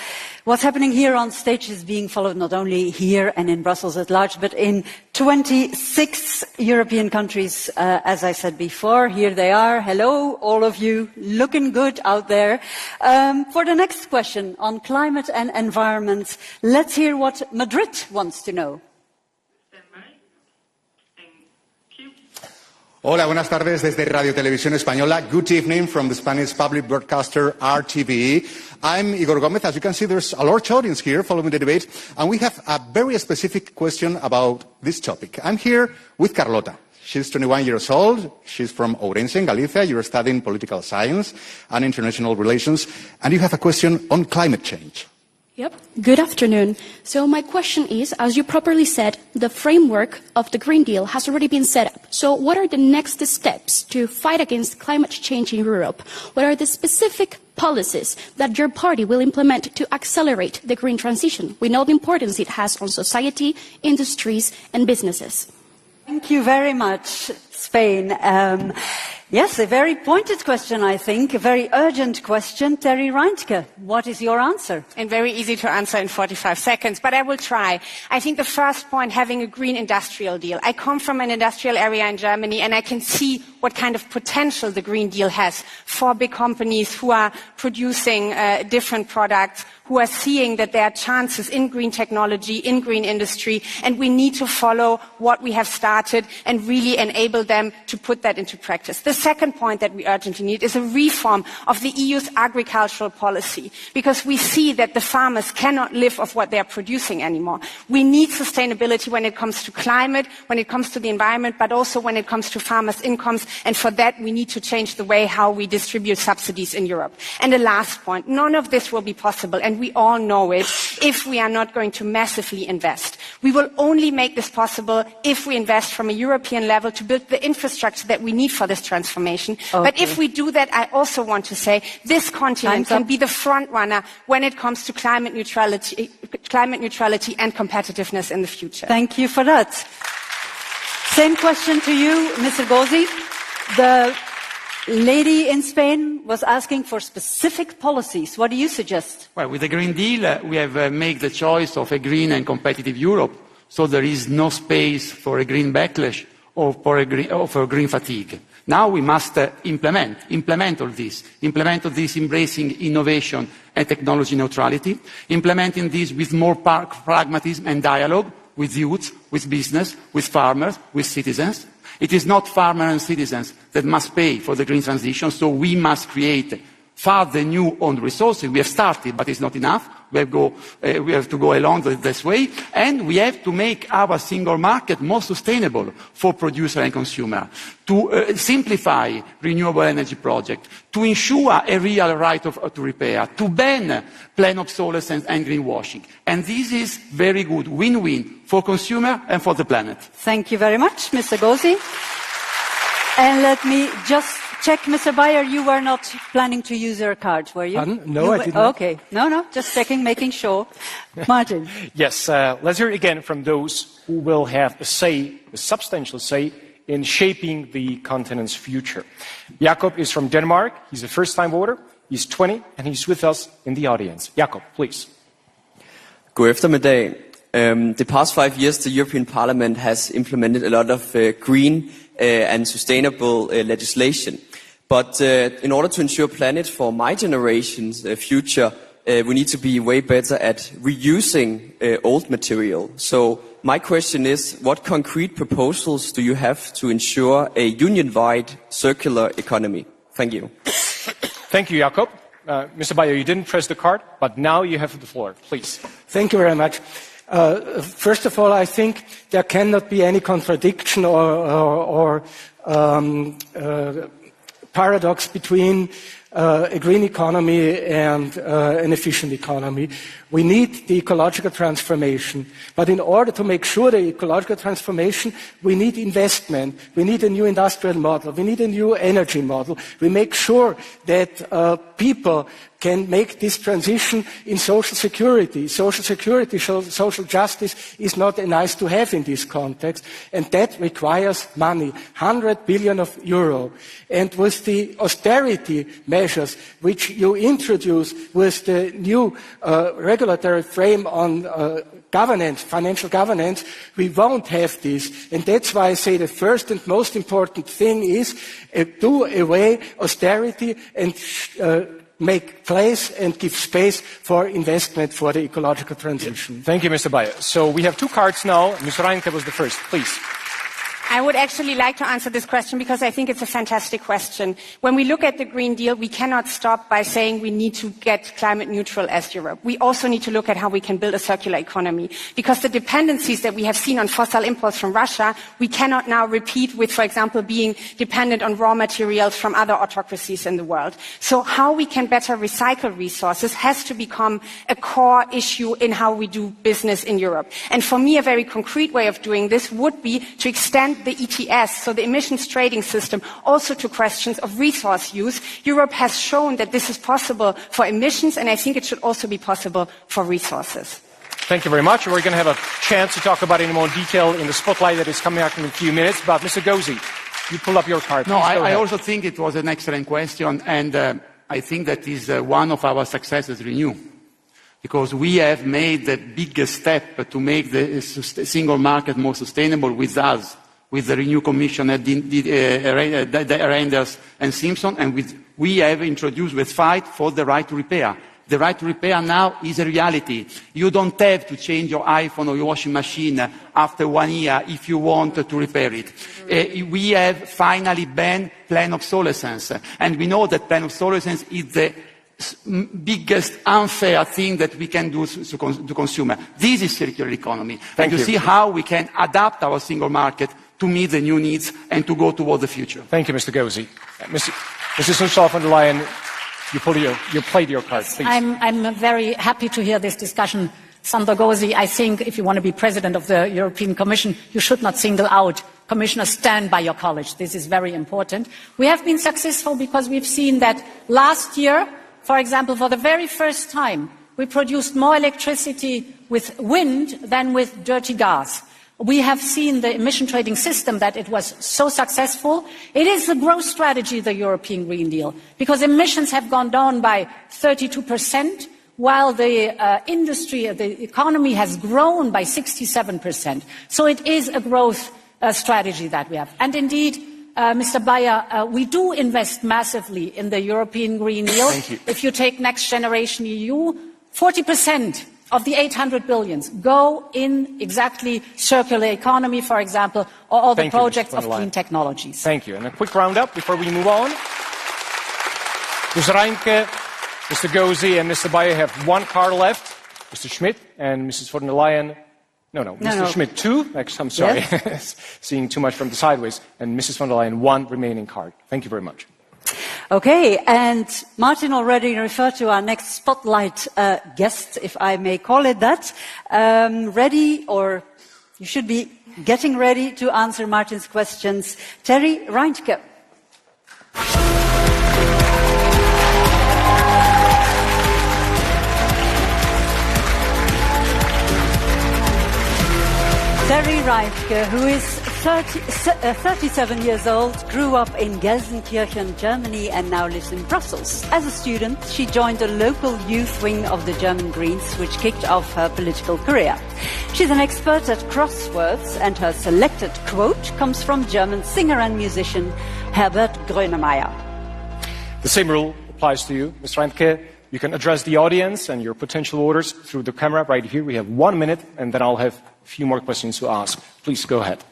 Speaker 2: what's happening here on stage is being followed not only here and in Brussels at large, but in 26 European countries, as I said before. Here they are. Hello, all of you, looking good out there. For the next question on climate and environment, let's hear what Madrid wants to know.
Speaker 16: Hola, buenas tardes desde Radio Televisión Española. Good evening from the Spanish public broadcaster RTVE. I'm Igor Gomez. As you can see, there's a large audience here following the debate, and we have a very specific question about this topic. I'm here with Carlota. She's 21 years old. She's from Ourense in Galicia. You're studying political science and international relations, and you have a question on climate change.
Speaker 17: Yep. Good afternoon. So my question is, as you properly said, the framework of the Green Deal has already been set up. So what are the next steps to fight against climate change in Europe? What are the specific policies that your party will implement to accelerate the green transition? We know the importance it has on society, industries, and businesses.
Speaker 2: Thank you very much, Spain. Yes, a very pointed question, I think, a very urgent question. Terry Reintke, what is your answer?
Speaker 5: And very easy to answer in 45 seconds, but I will try. I think the first point, having a green industrial deal. I come from an industrial area in Germany, and I can see what kind of potential the Green Deal has for big companies who are producing different products, who are seeing that there are chances in green technology, in green industry, and we need to follow what we have started and really enable them to put that into practice. The second point that we urgently need is a reform of the EU's agricultural policy, because we see that the farmers cannot live off what they are producing anymore. We need sustainability when it comes to climate, when it comes to the environment, but also when it comes to farmers' incomes, and for that we need to change the way how we distribute subsidies in Europe. And the last point, none of this will be possible, and we all know it, if we are not going to massively invest. We will only make this possible if we invest from a European level to build the infrastructure that we need for this transformation. Okay. But if we do that, I also want to say this continent can be the front runner when it comes to climate neutrality and competitiveness in the future.
Speaker 2: Thank you for that. Same question to you, Mr. Gozzi. The lady in Spain was asking for specific policies. What do you suggest?
Speaker 9: Well, with the Green Deal, we have made the choice of a green and competitive Europe. so there is no space for a green backlash or for green fatigue. Now we must implement all this embracing innovation and technology neutrality, implementing this with more pragmatism and dialogue with youth, with business, with farmers, with citizens. It is not farmers and citizens that must pay for the green transition, so we must create further new own resources. We have started, but it's not enough. We have to go along this way, and we have to make our single market more sustainable for producer and consumer, to simplify renewable energy projects, to ensure a real right to repair, to ban planned obsolescence and greenwashing. And this is very good win-win for consumer and for the planet.
Speaker 2: Thank you very much, Mr. Gozi. And let me just check, Mr. Bayer, you were not planning to use your card, were you?
Speaker 6: No, I didn't.
Speaker 2: Okay. No, just checking, making sure. Martin.
Speaker 1: Yes, let's hear again from those who will have a say, a substantial say, in shaping the continent's future. Jakob is from Denmark. He's a first-time voter. He's 20, and he's with us in the audience. Jakob, please.
Speaker 18: God eftermiddag. The past 5 years, the European Parliament has implemented a lot of green and sustainable legislation. But in order to ensure planet for my generation's future, we need to be way better at reusing old material. So my question is, what concrete proposals do you have to ensure a union-wide circular economy? Thank you.
Speaker 1: Thank you, Jakob. Mr. Bayer, you didn't press the card, but now you have the floor. Please.
Speaker 6: Thank you very much. First of all, I think there cannot be any contradiction or paradox between a green economy and an efficient economy. We need the ecological transformation. But in order to make sure the ecological transformation, we need investment. We need a new industrial model. We need a new energy model. We make sure that people can make this transition in social security. Social security, social justice is not a nice to have in this context, and that requires money, 100 billion euro. And with the austerity measures which you introduce with the new regulatory frame on governance, financial governance, we won't have this. And that's why I say the first and most important thing is do away austerity and make place and give space for investment for the ecological transition.
Speaker 1: Thank you, Mr. Bayer. So we have two cards now. Mr. Reinke was the first. Please.
Speaker 5: I would actually like to answer this question because I think it's a fantastic question. When we look at the Green Deal, we cannot stop by saying we need to get climate neutral as Europe. We also need to look at how we can build a circular economy, because the dependencies that we have seen on fossil imports from Russia, we cannot now repeat with, for example, being dependent on raw materials from other autocracies in the world. So how we can better recycle resources has to become a core issue in how we do business in Europe. And for me, a very concrete way of doing this would be to extend the ETS, so the emissions trading system, also to questions of resource use. Europe has shown that this is possible for emissions, and I think it should also be possible for resources.
Speaker 1: Thank you very much. We're going to have a chance to talk about it in more detail in the spotlight that is coming up in a few minutes. But Mr. Gozi, you pull up your card.
Speaker 9: No, I also think it was an excellent question, and I think that is one of our successes, Renew. Because we have made the biggest step to make the single market more sustainable with us, with the Renew Commission, Reinders and Simpson, and we have introduced the fight for the right to repair. The right to repair now is a reality. You don't have to change your iPhone or your washing machine after 1 year if you want to repair it. We have finally banned planned obsolescence, and we know that planned obsolescence is the biggest unfair thing that we can do to consumer. This is circular economy.
Speaker 1: Thank you.
Speaker 9: To see how we can adapt our single market to meet the new needs and to go toward the future.
Speaker 1: Thank you, Mr. Gozi. Mrs. Ursula von der Leyen, you played your card, please.
Speaker 10: I'm very happy to hear this discussion. Sandor Gozi, I think if you want to be president of the European Commission, you should not single out commissioners. Stand by your college. This is very important. We have been successful because we've seen that last year, for example, for the very first time, we produced more electricity with wind than with dirty gas. We have seen the emission trading system that it was so successful. It is the growth strategy, the European Green Deal, because emissions have gone down by 32%. while the industry, the economy has grown by 67%. So it is a growth strategy that we have. And indeed, Mr. Bayer, we do invest massively in the European Green Deal.
Speaker 1: Thank you.
Speaker 10: If you take Next Generation EU, 40% of the 800 billions go in exactly circular economy, for example, or all the projects of clean technologies.
Speaker 1: Thank you. And a quick roundup before we move on. Ms. Reinke, Mr. Gozi, and Mr. Bayer have one card left. Mr. Schmidt and Mrs. von der Leyen. Mr. Schmidt, 2. I'm sorry. Yes. Seeing too much from the sideways. And Mrs. von der Leyen, 1 remaining card. Thank you very much.
Speaker 2: Okay, and Martin already referred to our next spotlight guest, if I may call it that. Ready, or you should be getting ready to answer Martin's questions. Terry Reintke. Terry Reintke, who is 37 years old, grew up in Gelsenkirchen, Germany, and now lives in Brussels. As a student, she joined the local youth wing of the German Greens, which kicked off her political career. She's an expert at crosswords, and her selected quote comes from German singer and musician Herbert Grönemeyer.
Speaker 1: The same rule applies to you, Ms. Reintke. You can address the audience and your potential voters through the camera right here. We have 1 minute, and then I'll have a few more questions to ask. Please go ahead.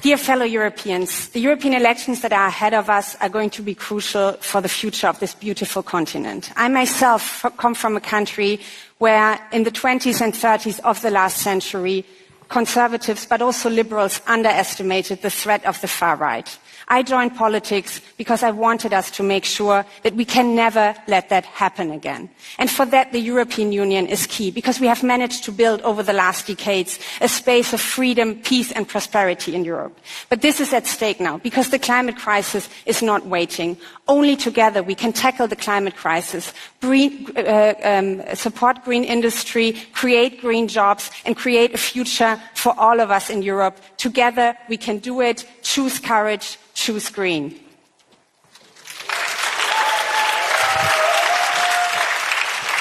Speaker 5: Dear fellow Europeans, the European elections that are ahead of us are going to be crucial for the future of this beautiful continent. I myself come from a country where in the 20s and 30s of the last century, conservatives but also liberals underestimated the threat of the far right. I joined politics because I wanted us to make sure that we can never let that happen again. And for that, the European Union is key, because we have managed to build over the last decades a space of freedom, peace and prosperity in Europe. But this is at stake now, because the climate crisis is not waiting. Only together we can tackle the climate crisis, support green industry, create green jobs and create a future for all of us in Europe. Together we can do it. Choose courage. Choose green.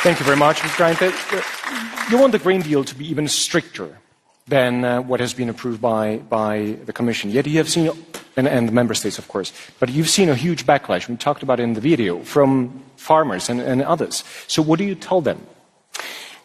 Speaker 1: Thank you very much, Ms. Reintke. You want the Green Deal to be even stricter than what has been approved by the Commission. Yet you have seen, and the Member States, of course, but you've seen a huge backlash, we talked about it in the video, from farmers and others. So what do you tell them?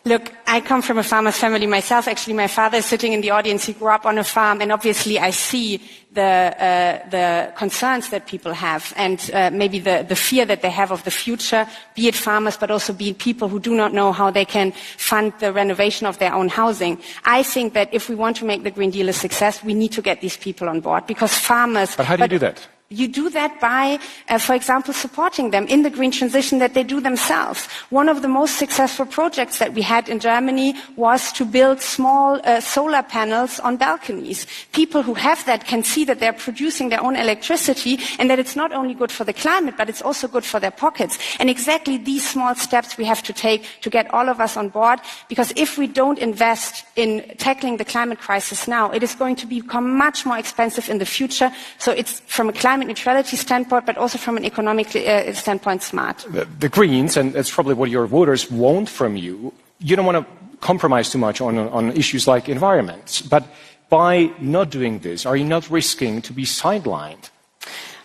Speaker 5: Look, I come from a farmer's family myself. Actually, my father is sitting in the audience. He grew up on a farm, and obviously I see the concerns that people have, and maybe the fear that they have of the future, be it farmers, but also be it people who do not know how they can fund the renovation of their own housing. I think that if we want to make the Green Deal a success, we need to get these people on board, because farmers...
Speaker 1: But how do you do that?
Speaker 5: You do that by, for example, supporting them in the green transition that they do themselves. One of the most successful projects that we had in Germany was to build small solar panels on balconies. People who have that can see that they're producing their own electricity, and that it's not only good for the climate, but it's also good for their pockets. And exactly these small steps we have to take to get all of us on board, because if we don't invest in tackling the climate crisis now, it is going to become much more expensive in the future. So it's, from a climate neutrality standpoint, but also from an economic standpoint, smart.
Speaker 1: The Greens, and that's probably what your voters want from you, you don't want to compromise too much on issues like environment. But by not doing this, are you not risking to be sidelined?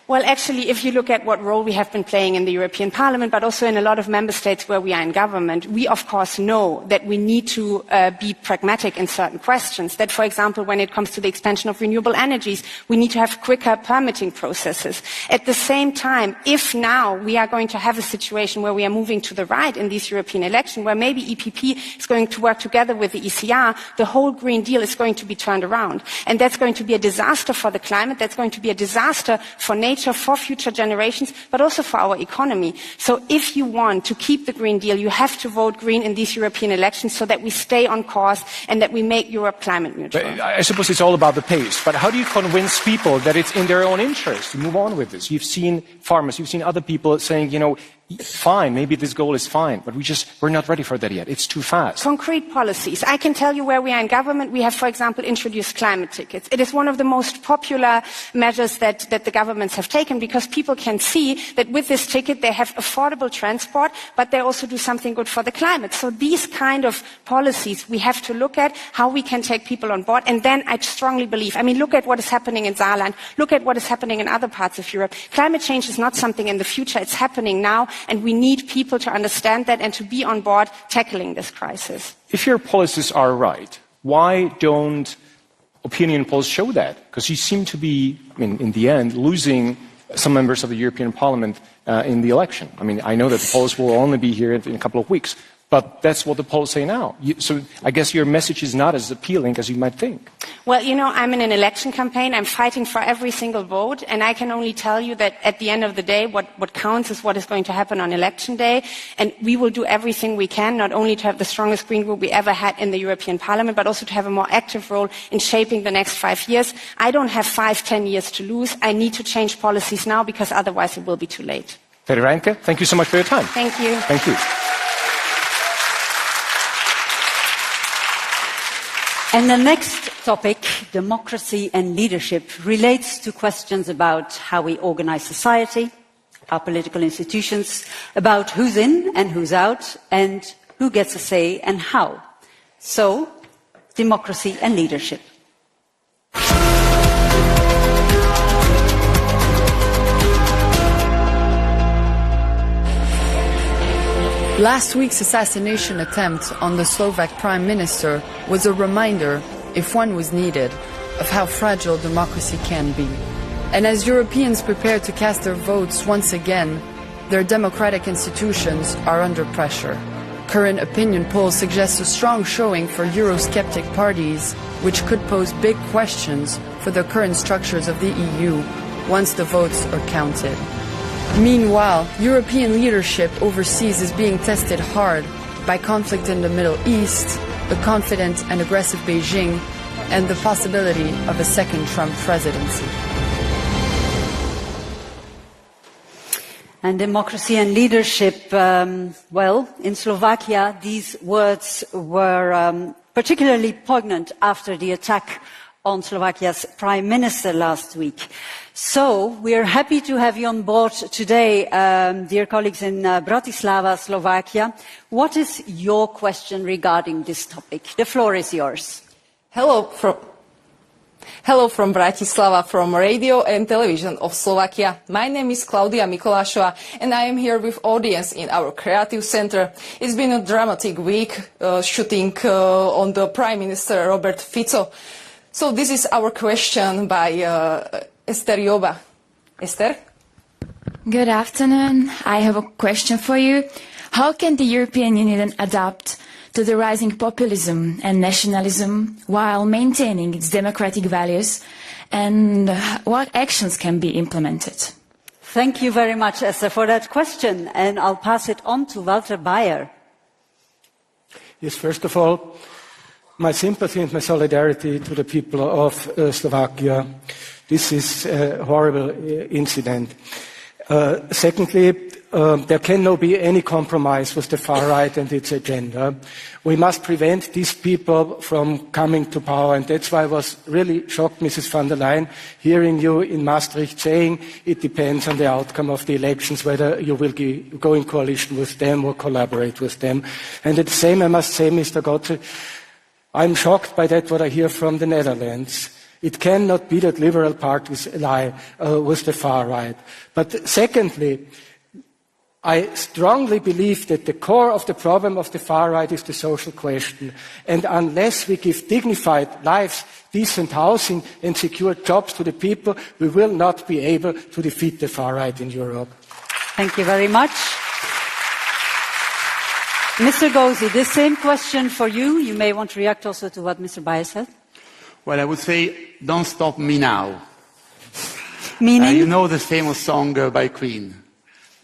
Speaker 5: Well, actually, if you look at what role we have been playing in the European Parliament, but also in a lot of member states where we are in government, we of course know that we need to be pragmatic in certain questions. That, for example, when it comes to the expansion of renewable energies, we need to have quicker permitting processes. At the same time, if now we are going to have a situation where we are moving to the right in these European elections, where maybe EPP is going to work together with the ECR, the whole Green Deal is going to be turned around. And that's going to be a disaster for the climate, that's going to be a disaster for nature, for future generations, but also for our economy. So if you want to keep the Green Deal, you have to vote green in these European elections so that we stay on course and that we make Europe climate neutral.
Speaker 1: But I suppose it's all about the pace, but how do you convince people that it's in their own interest to move on with this? You've seen farmers, you've seen other people saying, fine, maybe this goal is fine, but we're not ready for that yet. It's too fast.
Speaker 5: Concrete policies. I can tell you where we are in government. We have, for example, introduced climate tickets. It is one of the most popular measures that the governments have taken because people can see that with this ticket they have affordable transport, but they also do something good for the climate. So these kind of policies we have to look at, how we can take people on board, and then I strongly believe, look at what is happening in Saarland, look at what is happening in other parts of Europe. Climate change is not something in the future, it's happening now. And we need people to understand that and to be on board tackling this crisis.
Speaker 1: If your policies are right, why don't opinion polls show that? Because you seem to be, in the end, losing some members of the European Parliament in the election. I know that the polls will only be here in a couple of weeks, but that's what the polls say now. So I guess your message is not as appealing as you might think.
Speaker 5: Well, I'm in an election campaign. I'm fighting for every single vote, and I can only tell you that at the end of the day, what counts is what is going to happen on election day, and we will do everything we can, not only to have the strongest Green Group we ever had in the European Parliament, but also to have a more active role in shaping the next 5 years. I don't have 5-10 years to lose. I need to change policies now, because otherwise it will be too late.
Speaker 1: Terry Reinke, thank you so much for your time.
Speaker 5: Thank you.
Speaker 1: Thank you.
Speaker 2: And the next topic, democracy and leadership, relates to questions about how we organize society, our political institutions, about who's in and who's out, and who gets a say and how. So, democracy and leadership.
Speaker 11: Last week's assassination attempt on the Slovak Prime Minister was a reminder, if one was needed, of how fragile democracy can be. And as Europeans prepare to cast their votes once again, their democratic institutions are under pressure. Current opinion polls suggest a strong showing for Eurosceptic parties, which could pose big questions for the current structures of the EU once the votes are counted. Meanwhile, European leadership overseas is being tested hard by conflict in the Middle East, the confident and aggressive Beijing, and the possibility of a second Trump presidency.
Speaker 2: And democracy and leadership, in Slovakia, these words were particularly poignant after the attack on Slovakia's Prime Minister last week. So, we are happy to have you on board today, dear colleagues in Bratislava, Slovakia. What is your question regarding this topic? The floor is yours.
Speaker 19: Hello from Bratislava, from Radio and Television of Slovakia. My name is Klaudia Mikolášová, and I am here with audience in our creative center. It's been a dramatic week, shooting on the Prime Minister Robert Fico. So this is our question by Esther Joba. Esther?
Speaker 20: Good afternoon. I have a question for you. How can the European Union adapt to the rising populism and nationalism while maintaining its democratic values, and what actions can be implemented?
Speaker 2: Thank you very much, Esther, for that question, and I'll pass it on to Walter Bayer.
Speaker 6: Yes, first of all, my sympathy and my solidarity to the people of Slovakia. This is a horrible incident. Secondly, there can no be any compromise with the far right and its agenda. We must prevent these people from coming to power, and that's why I was really shocked, Mrs. von der Leyen, hearing you in Maastricht saying it depends on the outcome of the elections whether you will go in coalition with them or collaborate with them. And at the same, I must say, Mr. Gotze, I'm shocked by that what I hear from the Netherlands. It cannot be that liberal parties ally with the far right. But secondly, I strongly believe that the core of the problem of the far right is the social question. And unless we give dignified lives, decent housing and secure jobs to the people, we will not be able to defeat the far right in Europe.
Speaker 2: Thank you very much. Mr. Gozi, the same question for you. You may want to react also to what Mr. Bayer said.
Speaker 9: Well, I would say, don't stop me now.
Speaker 2: Meaning?
Speaker 9: You know the famous song by Queen.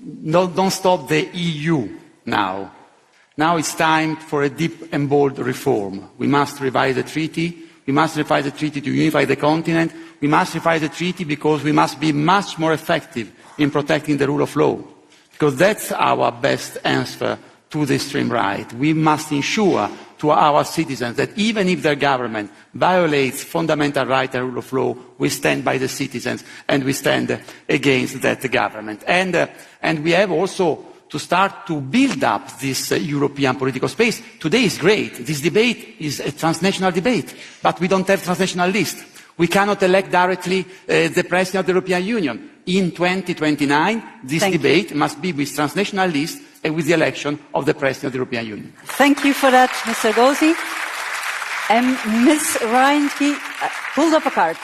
Speaker 9: Don't stop the EU now. Now it's time for a deep and bold reform. We must revise the treaty. We must revise the treaty to unify the continent. We must revise the treaty because we must be much more effective in protecting the rule of law. Because that's our best answer to the extreme right. We must ensure to our citizens that even if their government violates fundamental rights and rule of law, we stand by the citizens and we stand against that government. And we have also to start to build up this European political space. Today is great. This debate is a transnational debate, but we don't have transnational list. We cannot elect directly the President of the European Union. In 2029, this debate must be with transnational list and with the election of the President of the European Union.
Speaker 2: Thank you for that, Mr. Gozi. Ms. Reinke pulled up a card.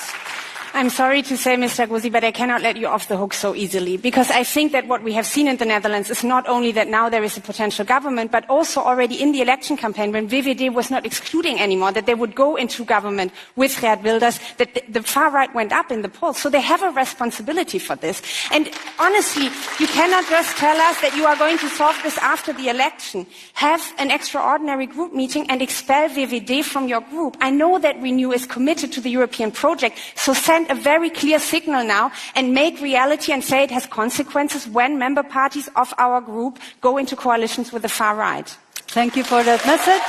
Speaker 5: I'm sorry to say, Mr. Gozi, but I cannot let you off the hook so easily, because I think that what we have seen in the Netherlands is not only that now there is a potential government, but also already in the election campaign, when VVD was not excluding anymore that they would go into government with Geert Wilders, that the far right went up in the polls. So they have a responsibility for this. And honestly, you cannot just tell us that you are going to solve this after the election. Have an extraordinary group meeting and expel VVD from your group. I know that Renew is committed to the European project, so send a very clear signal now and make reality and say it has consequences when member parties of our group go into coalitions with the far right.
Speaker 2: Thank you for that message.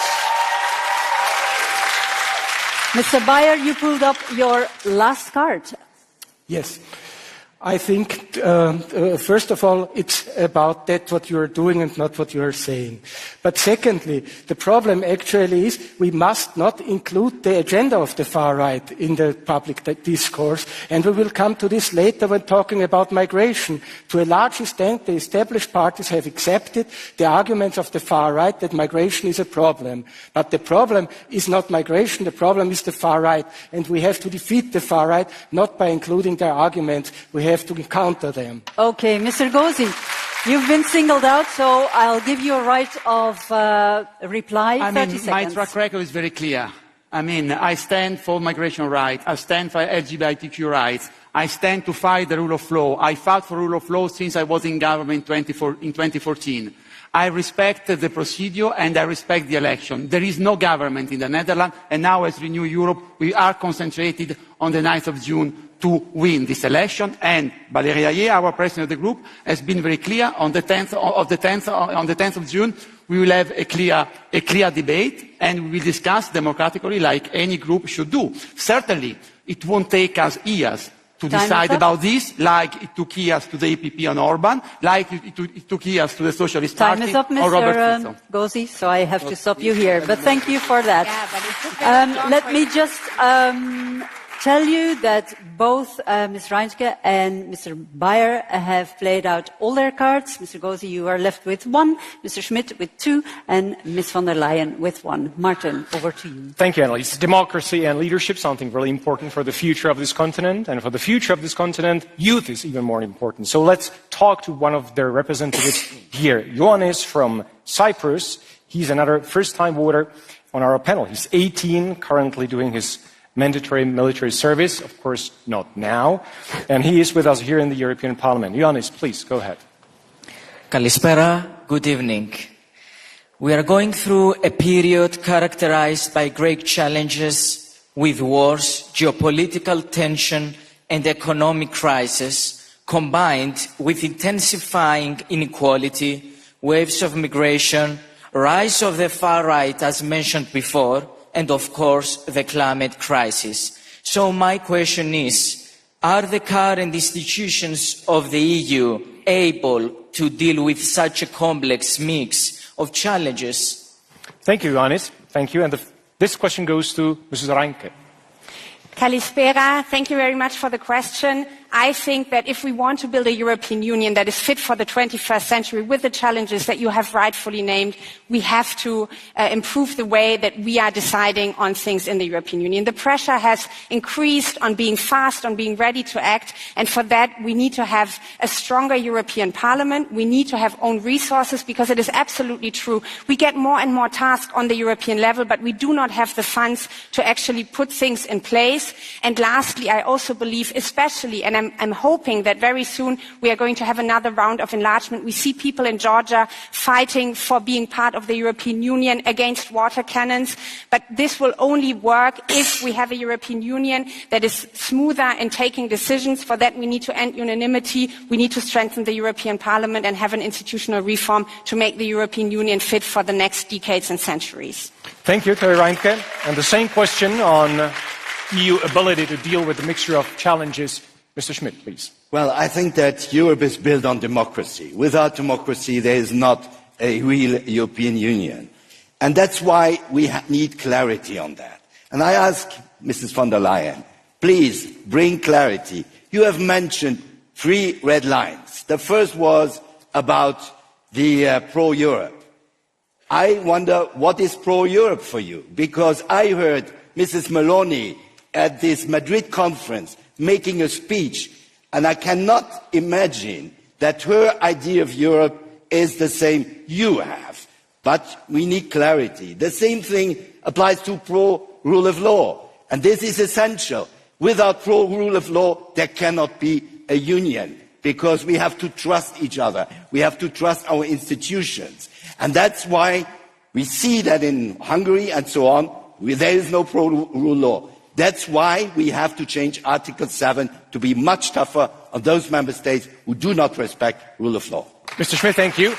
Speaker 2: Mr. Bayer, you pulled up your last card.
Speaker 6: Yes. I think, first of all, it's about that what you are doing and not what you are saying. But secondly, the problem actually is we must not include the agenda of the far right in the public discourse. And we will come to this later when talking about migration. To a large extent, the established parties have accepted the arguments of the far right that migration is a problem. But the problem is not migration, the problem is the far right. And we have to defeat the far right, not by including their arguments. We have to counter them.
Speaker 2: Okay, Mr. Gozi, you've been singled out, so I'll give you a right of reply. 30 seconds.
Speaker 9: My track record is very clear. I stand for migration rights. I stand for LGBTQ rights. I stand to fight the rule of law. I fought for rule of law since I was in government in 2014. I respect the procedure and I respect the election. There is no government in the Netherlands, and now as Renew Europe, we are concentrated on the 9th of June to win this election. And Valérie Hayer, our president of the group, has been very clear on the 10th of June, we will have a clear debate and we will discuss democratically like any group should do. Certainly, it won't take us years to decide about this, like it took years to the EPP on Orban, like it took years to the Socialist Party
Speaker 2: is up,
Speaker 9: or Robert Fico.
Speaker 2: Gozi, so I have to stop you here. But thank you for that. Let me just tell you that both Ms. Reinke and Mr. Bayer have played out all their cards. Mr. Gozi, you are left with 1, Mr. Schmidt with 2, and Ms. von der Leyen with 1. Martin, over to you.
Speaker 1: Thank you, Annelies. Democracy and leadership, something really important for the future of this continent. And for the future of this continent, youth is even more important. So let's talk to one of their representatives here. Ioannis from Cyprus. He's another first-time voter on our panel. He's 18, currently doing his mandatory military service, of course not now, and he is with us here in the European Parliament. Ioannis, please, go ahead.
Speaker 21: Kalispera, good evening. We are going through a period characterized by great challenges with wars, geopolitical tension and economic crisis, combined with intensifying inequality, waves of migration, rise of the far right as mentioned before, and of course the climate crisis. So my question is, are the current institutions of the EU able to deal with such a complex mix of challenges?
Speaker 1: Thank you, Ioannis. Thank you. And this question goes to Mrs. Reinke.
Speaker 5: Kalispera, thank you very much for the question. I think that if we want to build a European Union that is fit for the 21st century with the challenges that you have rightfully named, we have to improve the way that we are deciding on things in the European Union. The pressure has increased on being fast, on being ready to act, and for that we need to have a stronger European Parliament. We need to have own resources, because it is absolutely true. We get more and more tasks on the European level, but we do not have the funds to actually put things in place. And lastly, I also believe, especially, and And I'm hoping that very soon we are going to have another round of enlargement. We see people in Georgia fighting for being part of the European Union against water cannons. But this will only work if we have a European Union that is smoother in taking decisions. For that, we need to end unanimity. We need to strengthen the European Parliament and have an institutional reform to make the European Union fit for the next decades and centuries.
Speaker 1: Thank you, Terry Reinke. And the same question on EU ability to deal with the mixture of challenges. Mr. Schmidt, please.
Speaker 4: Well, I think that Europe is built on democracy. Without democracy, there is not a real European Union. And that's why we need clarity on that. And I ask Mrs. von der Leyen, please bring clarity. You have mentioned 3 red lines. The first was about the pro-Europe. I wonder what is pro-Europe for you, because I heard Mrs. Meloni at this Madrid conference making a speech, and I cannot imagine that her idea of Europe is the same you have. But we need clarity. The same thing applies to pro-rule of law, and this is essential. Without pro-rule of law, there cannot be a union, because we have to trust each other. We have to trust our institutions. And that's why we see that in Hungary and so on, there is no pro-rule law. That's why we have to change Article 7 to be much tougher on those member states who do not respect rule of law.
Speaker 1: Mr. Schmidt, thank you.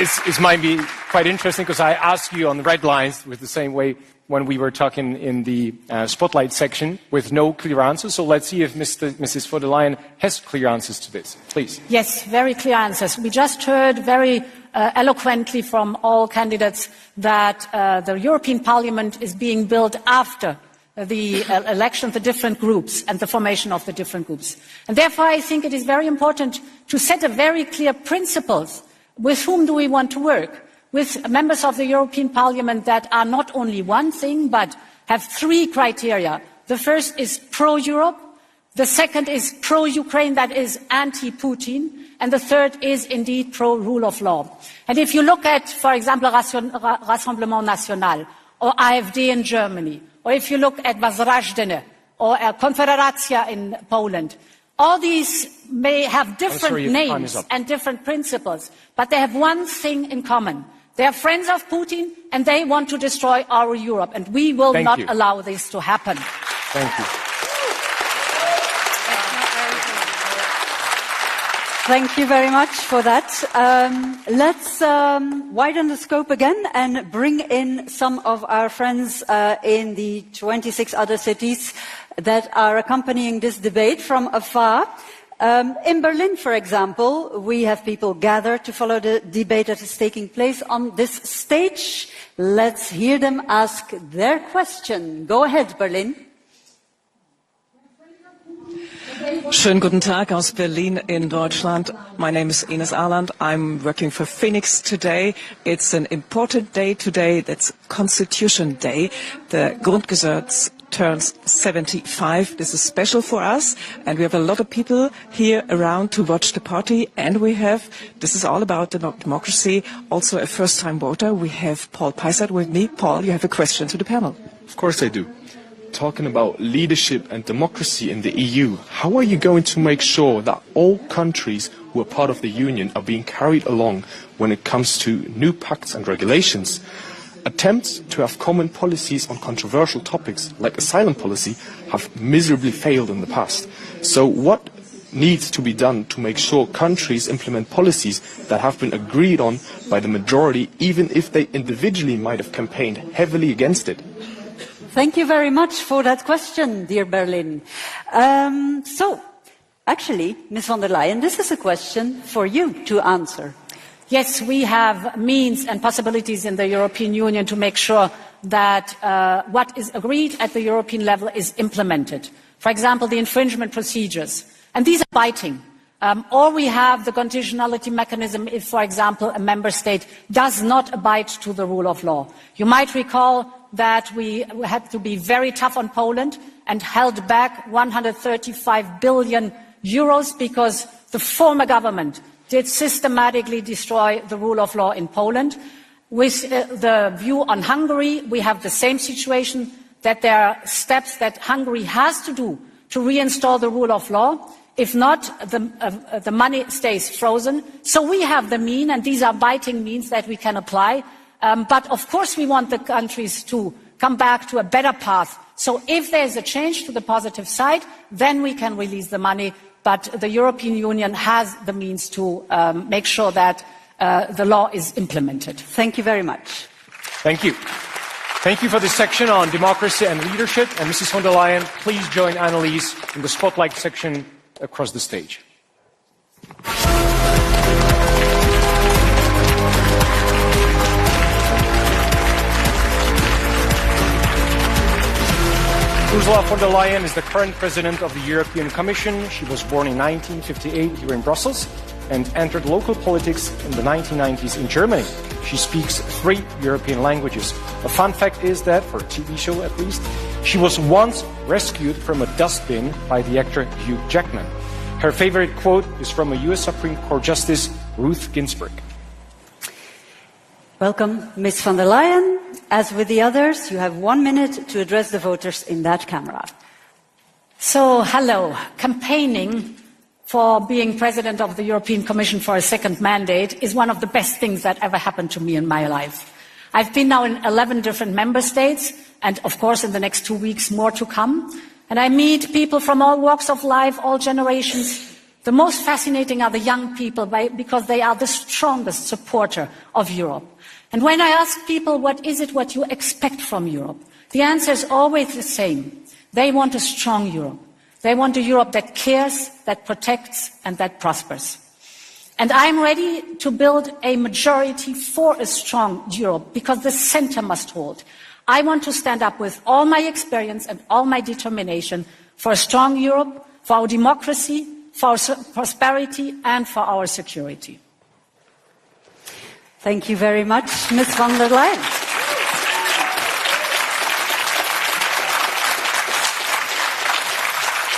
Speaker 1: It might be quite interesting because I asked you on the red lines with the same way when we were talking in the spotlight section with no clear answers. So let's see if Mrs. von der Leyen has clear answers to this. Please.
Speaker 10: Yes, very clear answers. We just heard very eloquently from all candidates that the European Parliament is being built after the election of the different groups and the formation of the different groups. And therefore, I think it is very important to set a very clear principles. With whom do we want to work? With members of the European Parliament that are not only one thing, but have 3 criteria. The first is pro-Europe, the second is pro-Ukraine, that is anti-Putin, and the third is indeed pro-rule of law. And if you look at, for example, Rassemblement National, or AfD in Germany, or if you look at Возрождение, or Konfederacja in Poland, all these may have different names and different principles, but they have one thing in common. They are friends of Putin, and they want to destroy our Europe, and we will not allow this to happen.
Speaker 1: Thank you.
Speaker 2: Thank you very much for that. Let's widen the scope again and bring in some of our friends in the 26 other cities that are accompanying this debate from afar. In Berlin, for example, we have people gathered to follow the debate that is taking place on this stage. Let's hear them ask their question. Go ahead, Berlin.
Speaker 7: Schönen guten Tag aus Berlin in Deutschland. My name is Ines Arland. I'm working for Phoenix today. It's an important day today. That's Constitution Day. The Grundgesetz turns 75. This is special for us, and we have a lot of people here around to watch the party, and we have, this is all about democracy, also a first-time voter. We have Paul Peissert with me. Paul, you have a question to the panel.
Speaker 22: Of course I do. Talking about leadership and democracy in the EU, how are you going to make sure that all countries who are part of the Union are being carried along when it comes to new pacts and regulations? Attempts to have common policies on controversial topics like asylum policy have miserably failed in the past. So what needs to be done to make sure countries implement policies that have been agreed on by the majority, even if they individually might have campaigned heavily against it?
Speaker 2: Thank you very much for that question, dear Berlin. So, actually, Ms. von der Leyen, this is a question for you to answer.
Speaker 10: Yes, we have means and possibilities in the European Union to make sure that what is agreed at the European level is implemented. For example, the infringement procedures. And these are biting. Or we have the conditionality mechanism if, for example, a member state does not abide to the rule of law. You might recall that we had to be very tough on Poland and held back 135 billion euros because the former government did systematically destroy the rule of law in Poland. With the view on Hungary, we have the same situation, that there are steps that Hungary has to do to reinstall the rule of law. If not, the money stays frozen. So we have the means, and these are biting means that we can apply. But of course we want the countries to come back to a better path. So if there's a change to the positive side, then we can release the money. But the European Union has the means to make sure that the law is implemented.
Speaker 2: Thank you very much.
Speaker 1: Thank you. Thank you for this section on democracy and leadership. And Mrs. von der Leyen, please join Annelies in the spotlight section across the stage. Ursula von der Leyen is the current president of the European Commission. She was born in 1958 here in Brussels and entered local politics in the 1990s in Germany. She speaks 3 European languages. A fun fact is that, for a TV show at least, she was once rescued from a dustbin by the actor Hugh Jackman. Her favorite quote is from a US Supreme Court Justice, Ruth Ginsburg.
Speaker 2: Welcome, Ms. von der Leyen. As with the others, you have 1 minute to address the voters in that camera.
Speaker 10: So, hello. Campaigning for being president of the European Commission for a second mandate is one of the best things that ever happened to me in my life. I've been now in 11 different member states, and of course in the next 2 weeks more to come. And I meet people from all walks of life, all generations. The most fascinating are the young people because they are the strongest supporter of Europe. And when I ask people what is it what you expect from Europe, the answer is always the same. They want a strong Europe. They want a Europe that cares, that protects, and that prospers. And I'm ready to build a majority for a strong Europe because the center must hold. I want to stand up with all my experience and all my determination for a strong Europe, for our democracy, for our prosperity, and for our security.
Speaker 2: Thank you very much, Ms. von der Leyen.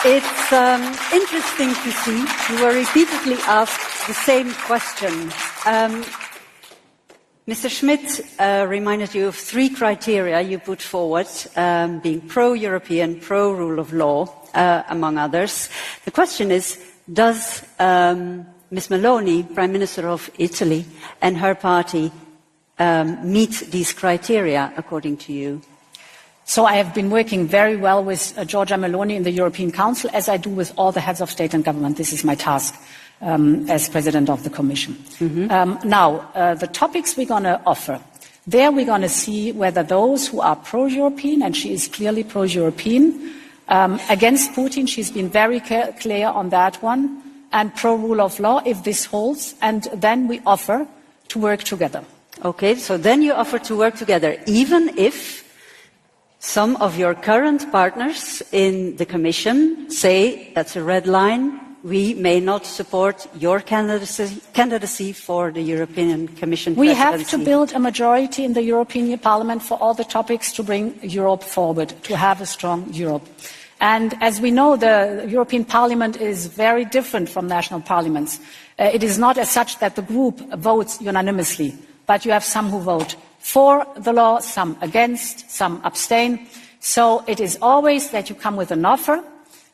Speaker 2: It's interesting to see you were repeatedly asked the same question. Mr. Schmidt reminded you of 3 criteria you put forward, being pro-European, pro-rule of law, among others. The question is, does Ms. Meloni, Prime Minister of Italy, and her party meet these criteria, according to you?
Speaker 10: So I have been working very well with Giorgia Meloni in the European Council, as I do with all the heads of state and government. This is my task as President of the Commission. Now, the topics we're going to offer, there we're going to see whether those who are pro-European, and she is clearly pro-European, against Putin, she's been very clear on that one, and pro-rule of law, if this holds, and then we offer to work together.
Speaker 2: Okay, so then you offer to work together, even if some of your current partners in the Commission say that's a red line, we may not support your candidacy for the European Commission presidency.
Speaker 10: We have to build a majority in the European Parliament for all the topics to bring Europe forward, to have a strong Europe. And as we know, the European Parliament is very different from national parliaments. It is not as such that the group votes unanimously, but you have some who vote for the law, some against, some abstain. So it is always that you come with an offer,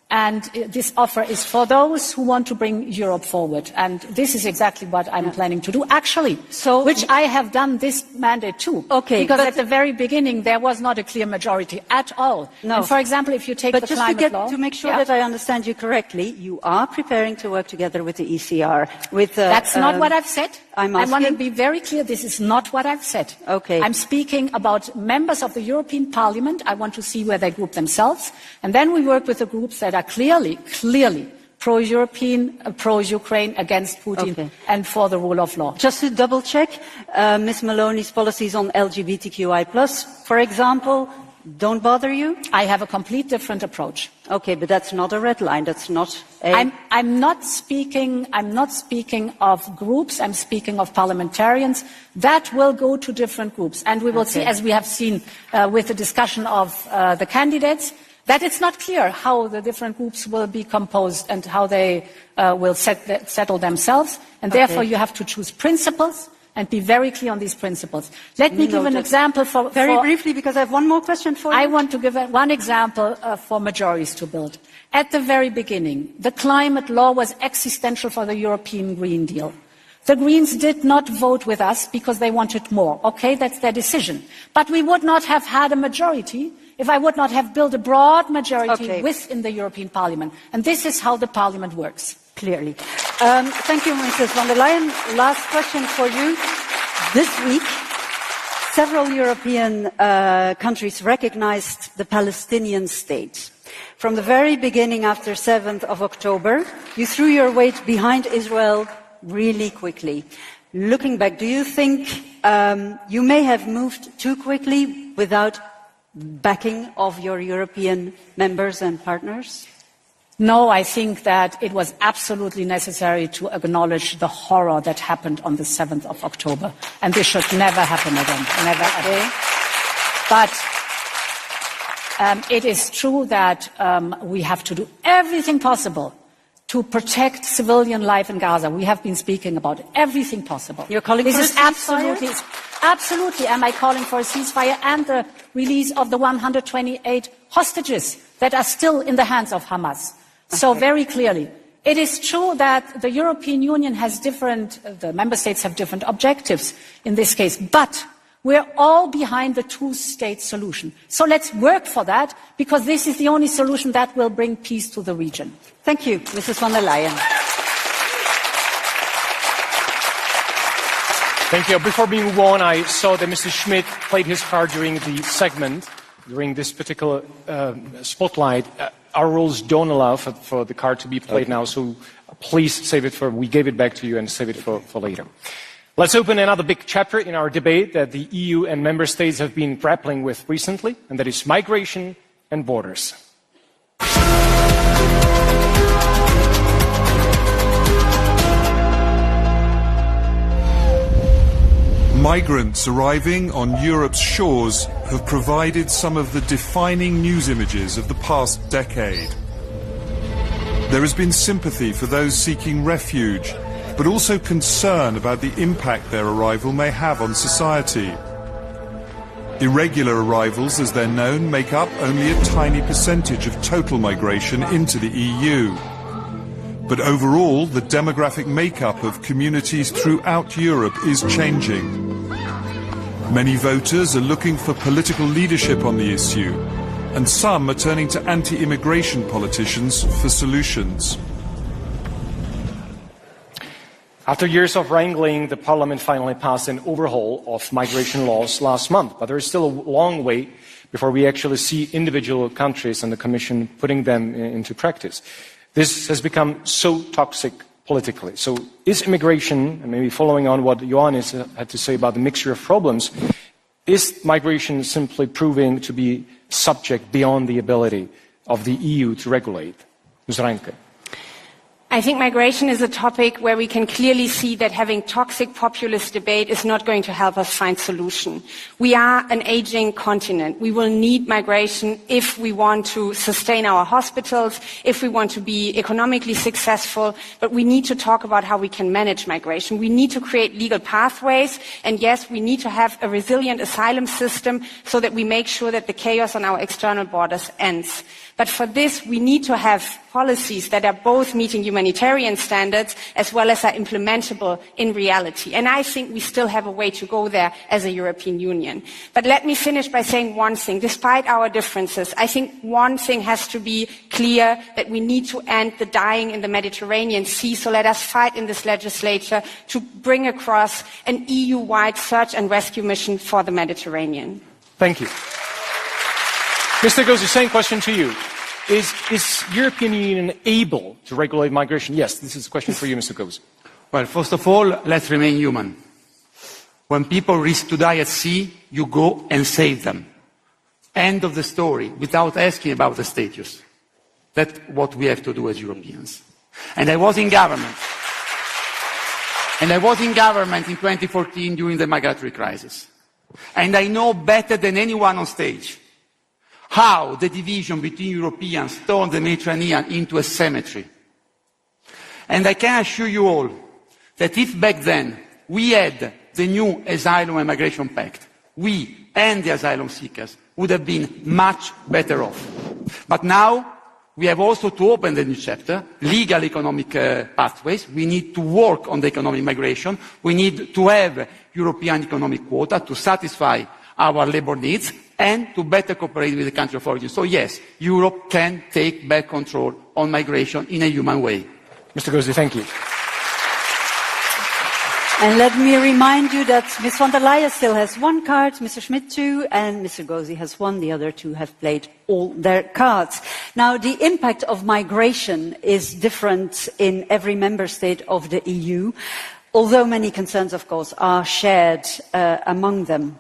Speaker 10: and this offer is for those who want to bring Europe forward. And this is exactly what I'm planning to do, actually, which I have done this mandate too.
Speaker 2: Okay,
Speaker 10: because at the very beginning there was not a clear majority at all.
Speaker 2: No.
Speaker 10: And for example, if you take the climate law...
Speaker 2: to make sure that I understand you correctly, you are preparing to work together with the ECR.
Speaker 10: That's not what I've said.
Speaker 2: I
Speaker 10: want to be very clear, this is not what I've said.
Speaker 2: Okay.
Speaker 10: I'm speaking about members of the European Parliament. I want to see where they group themselves. And then we work with the groups that are clearly pro-European, pro-Ukraine, against Putin, and for the rule of law.
Speaker 2: Just to double check, Ms. Meloni's policies on LGBTQI+, for example, don't bother you?
Speaker 10: I have a complete different approach.
Speaker 2: Okay, but that's not a red line. That's not
Speaker 10: I'm not speaking of groups. I'm speaking of parliamentarians. That will go to different groups. And we will see, as we have seen with the discussion of the candidates, that it's not clear how the different groups will be composed and how they will settle themselves. And therefore you have to choose principles and be very clear on these principles. Let me give an example
Speaker 2: very briefly, because I have one more question for you.
Speaker 10: I want to give one example for majorities to build. At the very beginning, the climate law was existential for the European Green Deal. The Greens did not vote with us because they wanted more. Okay, that's their decision. But we would not have had a majority if I would not have built a broad majority within the European Parliament. And this is how the Parliament works.
Speaker 2: Clearly. Thank you, Mrs. von der Leyen. Last question for you. This week, several European countries recognized the Palestinian state. From the very beginning, after 7th of October, you threw your weight behind Israel really quickly. Looking back, do you think you may have moved too quickly without backing of your European members and partners?
Speaker 10: No, I think that it was absolutely necessary to acknowledge the horror that happened on the 7th of October. And this should never happen again. Never again. But it is true that we have to do everything possible to protect civilian life in Gaza. We have been speaking about it. Everything possible.
Speaker 2: You're calling for a ceasefire?
Speaker 10: Absolutely. Am I calling for a ceasefire and the release of the 128 hostages that are still in the hands of Hamas? So very clearly, it is true that the European Union has the member states have different objectives in this case, but we're all behind the two-state solution. So let's work for that, because this is the only solution that will bring peace to the region.
Speaker 2: Thank you, Mrs. von der Leyen.
Speaker 1: Thank you. Before we move on, I saw that Mr. Schmidt played his card during the segment, during this particular spotlight. Our rules don't allow for the card to be played now, so please save it we gave it back to you and save it for later. Let's open another big chapter in our debate that the EU and member states have been grappling with recently, and that is migration and borders.
Speaker 3: Migrants arriving on Europe's shores have provided some of the defining news images of the past decade. There has been sympathy for those seeking refuge, but also concern about the impact their arrival may have on society. Irregular arrivals, as they're known, make up only a tiny percentage of total migration into the EU. But overall, the demographic makeup of communities throughout Europe is changing. Many voters are looking for political leadership on the issue, and some are turning to anti-immigration politicians for solutions.
Speaker 1: After years of wrangling, the Parliament finally passed an overhaul of migration laws last month, but there is still a long way before we actually see individual countries and the Commission putting them into practice. This has become so toxic politically. So is immigration, and maybe following on what Ioannis had to say about the mixture of problems, is migration simply proving to be subject beyond the ability of the EU to regulate? Ms. Reinke.
Speaker 5: I think migration is a topic where we can clearly see that having toxic populist debate is not going to help us find solution. We are an aging continent. We will need migration if we want to sustain our hospitals, if we want to be economically successful, but we need to talk about how we can manage migration. We need to create legal pathways, and yes, we need to have a resilient asylum system so that we make sure that the chaos on our external borders ends. But for this, we need to have policies that are both meeting humanitarian standards as well as are implementable in reality. And I think we still have a way to go there as a European Union. But let me finish by saying one thing. Despite our differences, I think one thing has to be clear, that we need to end the dying in the Mediterranean Sea. So let us fight in this legislature to bring across an EU-wide search and rescue mission for the Mediterranean.
Speaker 1: Thank you. Mr. Gozi, same question to you. Is European Union able to regulate migration? Yes, this is a question for you, Mr. Gozi.
Speaker 9: Well, first of all, let's remain human. When people risk to die at sea, you go and save them. End of the story, without asking about the status. That's what we have to do as Europeans. And I was in government. And I was in government in 2014 during the migratory crisis. And I know better than anyone on stage how the division between Europeans turned the Mediterranean into a cemetery. And I can assure you all that if back then we had the new asylum and migration pact, we and the asylum seekers would have been much better off. But now we have also to open the new chapter, legal economic pathways. We need to work on the economic migration. We need to have European economic quota to satisfy our labour needs and to better cooperate with the country of origin. So yes, Europe can take back control on migration in a human way.
Speaker 1: Mr. Gozi, thank you.
Speaker 2: And let me remind you that Ms. von der Leyen still has one card, Mr. Schmidt too, and Mr. Gozi has one. The other two have played all their cards. Now, the impact of migration is different in every member state of the EU, although many concerns, of course, are shared among them.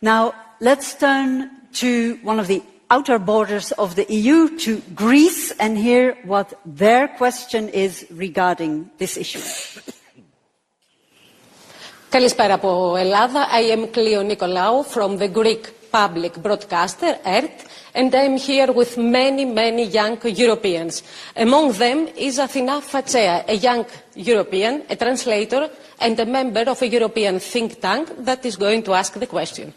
Speaker 2: Now, let's turn to one of the outer borders of the EU, to Greece, and hear what their question is regarding this issue.
Speaker 8: Καλησπέρα από Ελλάδα. I am Cleo Nicolaou from the Greek public broadcaster, ERT, and I am here with many young Europeans. Among them is Athina Fatsea, a young European, a translator, and a member of a European think tank that is going to ask the question.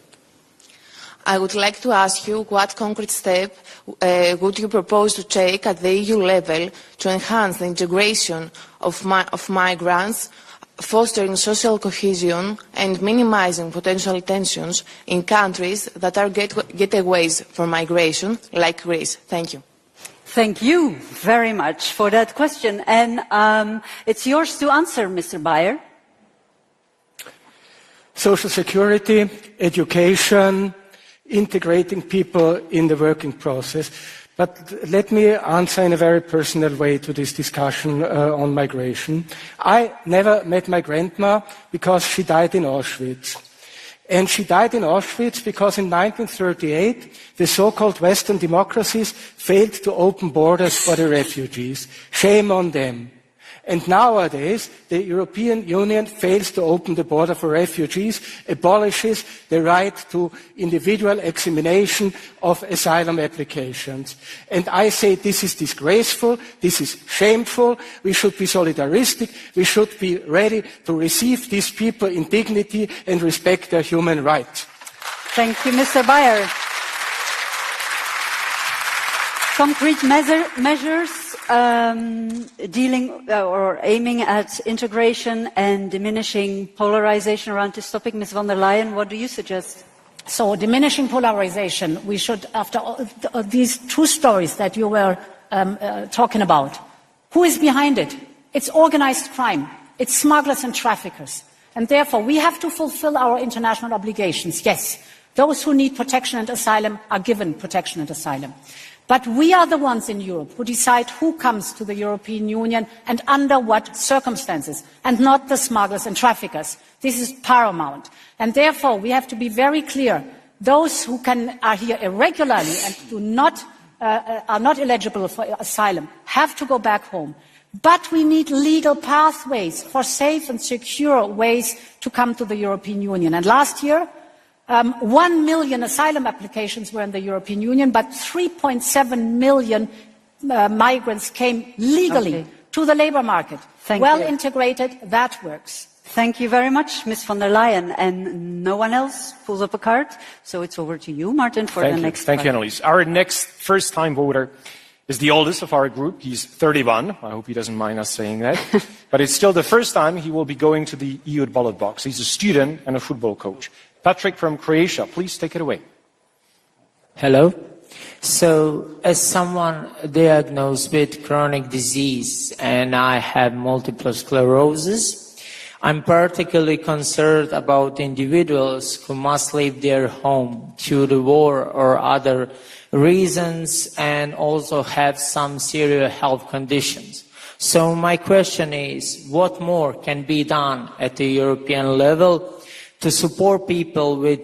Speaker 12: I would like to ask you what concrete step would you propose to take at the EU level to enhance the integration of migrants, fostering social cohesion and minimizing potential tensions in countries that are getaways for migration, like Greece. Thank you.
Speaker 2: Thank you very much for that question. And it's yours to answer, Mr. Bayer.
Speaker 6: Social security, education, integrating people in the working process. But let me answer in a very personal way to this discussion on migration. I never met my grandma because she died in Auschwitz. And she died in Auschwitz because in 1938, the so-called Western democracies failed to open borders for the refugees. Shame on them. And nowadays, the European Union fails to open the border for refugees, abolishes the right to individual examination of asylum applications. And I say this is disgraceful, this is shameful, we should be solidaristic, we should be ready to receive these people in dignity and respect their human rights.
Speaker 2: Thank you, Mr. Bayer. Concrete measures dealing or aiming at integration and diminishing polarization around this topic. Ms. von der Leyen, what do you suggest?
Speaker 10: So, diminishing polarization, we should, after these two stories that you were talking about, who is behind it? It's organized crime. It's smugglers and traffickers. And therefore, we have to fulfill our international obligations. Yes, those who need protection and asylum are given protection and asylum. But we are the ones in Europe who decide who comes to the European Union and under what circumstances, and not the smugglers and traffickers. This is paramount. And therefore, we have to be very clear. Those who are here irregularly and are not eligible for asylum have to go back home. But we need legal pathways for safe and secure ways to come to the European Union. And last year, 1 million asylum applications were in the European Union, but 3.7 million migrants came legally to the labour market. Well integrated, that works.
Speaker 2: Thank you very much, Ms. von der Leyen. And no one else pulls up a card, so it's over to you, Martin, for the next
Speaker 1: Thank you, Annelies. Our next first-time voter is the oldest of our group. He's 31. I hope he doesn't mind us saying that. But it's still the first time he will be going to the EU ballot box. He's a student and a football coach. Patrick from Croatia, please take it away.
Speaker 23: Hello. So, as someone diagnosed with chronic disease and I have multiple sclerosis, I'm particularly concerned about individuals who must leave their home due to war or other reasons and also have some serious health conditions. So my question is, what more can be done at the European level to support people with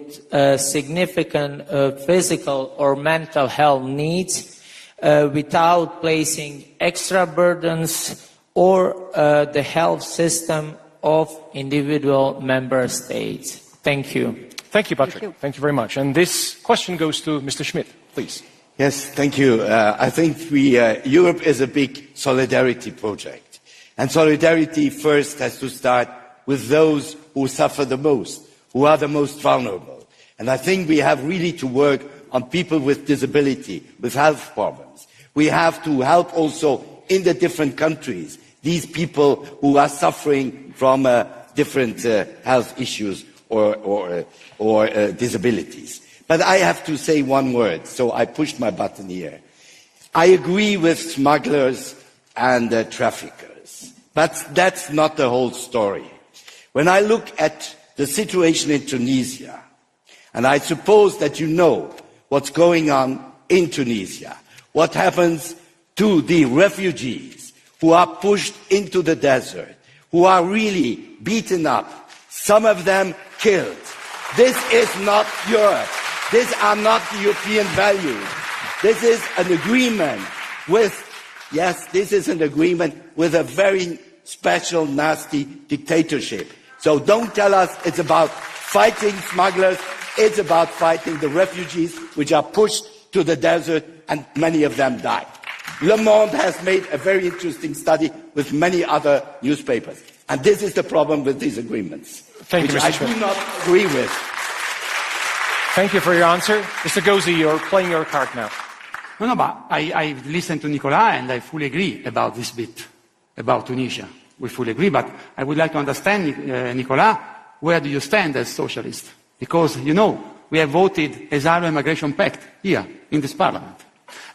Speaker 23: significant physical or mental health needs without placing extra burdens or the health system of individual member states? Thank you.
Speaker 1: Thank you, Patrick. Thank you very much. And this question goes to Mr. Schmidt, please.
Speaker 4: Yes, thank you. I think Europe is a big solidarity project. And solidarity first has to start with those who suffer the most, who are the most vulnerable. And I think we have really to work on people with disability, with health problems. We have to help also in the different countries, these people who are suffering from different health issues or disabilities. But I have to say one word, so I pushed my button here. I agree with smugglers and traffickers, but that's not the whole story. When I look at the situation in Tunisia, and I suppose that you know what's going on in Tunisia, what happens to the refugees who are pushed into the desert, who are really beaten up, some of them killed. This is not Europe. These are not the European values. This is an agreement with, yes, this is an agreement with a very special, nasty dictatorship. So don't tell us it's about fighting smugglers. It's about fighting the refugees which are pushed to the desert, and many of them die. Le Monde has made a very interesting study with many other newspapers. And this is the problem with these agreements,
Speaker 1: Thank you,
Speaker 4: which
Speaker 1: Mr.
Speaker 4: I
Speaker 1: Schmidt.
Speaker 4: do not agree with.
Speaker 1: Thank you for your answer. Mr. Gozi, you're playing your card now.
Speaker 9: No, but I listened to Nicolas and I fully agree about this bit, about Tunisia. We fully agree, but I would like to understand, Nicolas, where do you stand as socialist? Because, you know, we have voted Asylum and Migration Pact here in this parliament.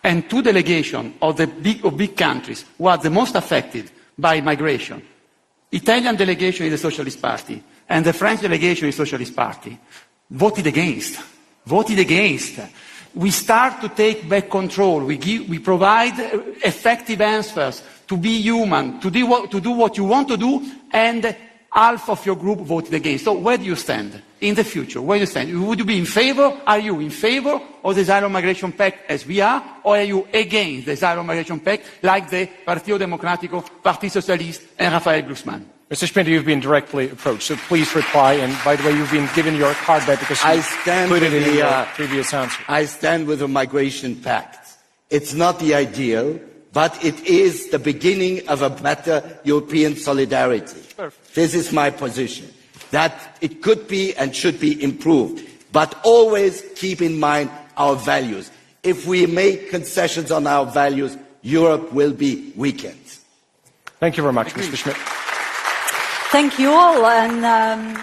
Speaker 9: And two delegations of the big countries who are the most affected by migration, Italian delegation in the Socialist Party and the French delegation in the Socialist Party, voted against. We start to take back control. We provide effective answers to be human, to do what you want to do, and half of your group voted against. So where do you stand in the future? Where do you stand? Would you be in favor? Are you in favor of the Asylum Migration Pact as we are? Or are you against the Asylum Migration Pact like the Partito Democratico, Parti Socialiste and Raphael Glucksmann?
Speaker 1: Mr. Schmidt, you've been directly approached, so please reply. And by the way, you've been given your card back because you put it in your previous answer.
Speaker 4: I stand with the Migration Pact. It's not the ideal, but it is the beginning of a better European solidarity. Perfect. This is my position, that it could be and should be improved, but always keep in mind our values. If we make concessions on our values, Europe will be weakened.
Speaker 1: Thank you very much, Mr. Schmidt.
Speaker 2: Thank you all. And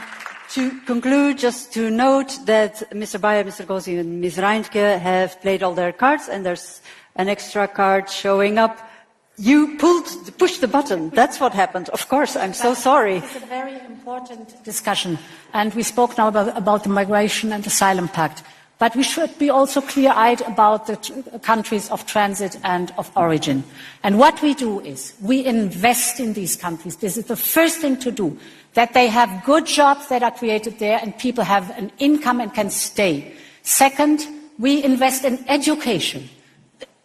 Speaker 2: to conclude, just to note that Mr. Bayer, Mr. Gozi and Ms. Reintke have played all their cards, and there's an extra card showing up. You pushed the button. That's what happened. Of course, I'm so sorry.
Speaker 10: It's a very important discussion. And we spoke now about the Migration and Asylum Pact. But we should be also clear-eyed about the countries of transit and of origin. And what we do is we invest in these countries. This is the first thing to do, that they have good jobs that are created there and people have an income and can stay. Second, we invest in education.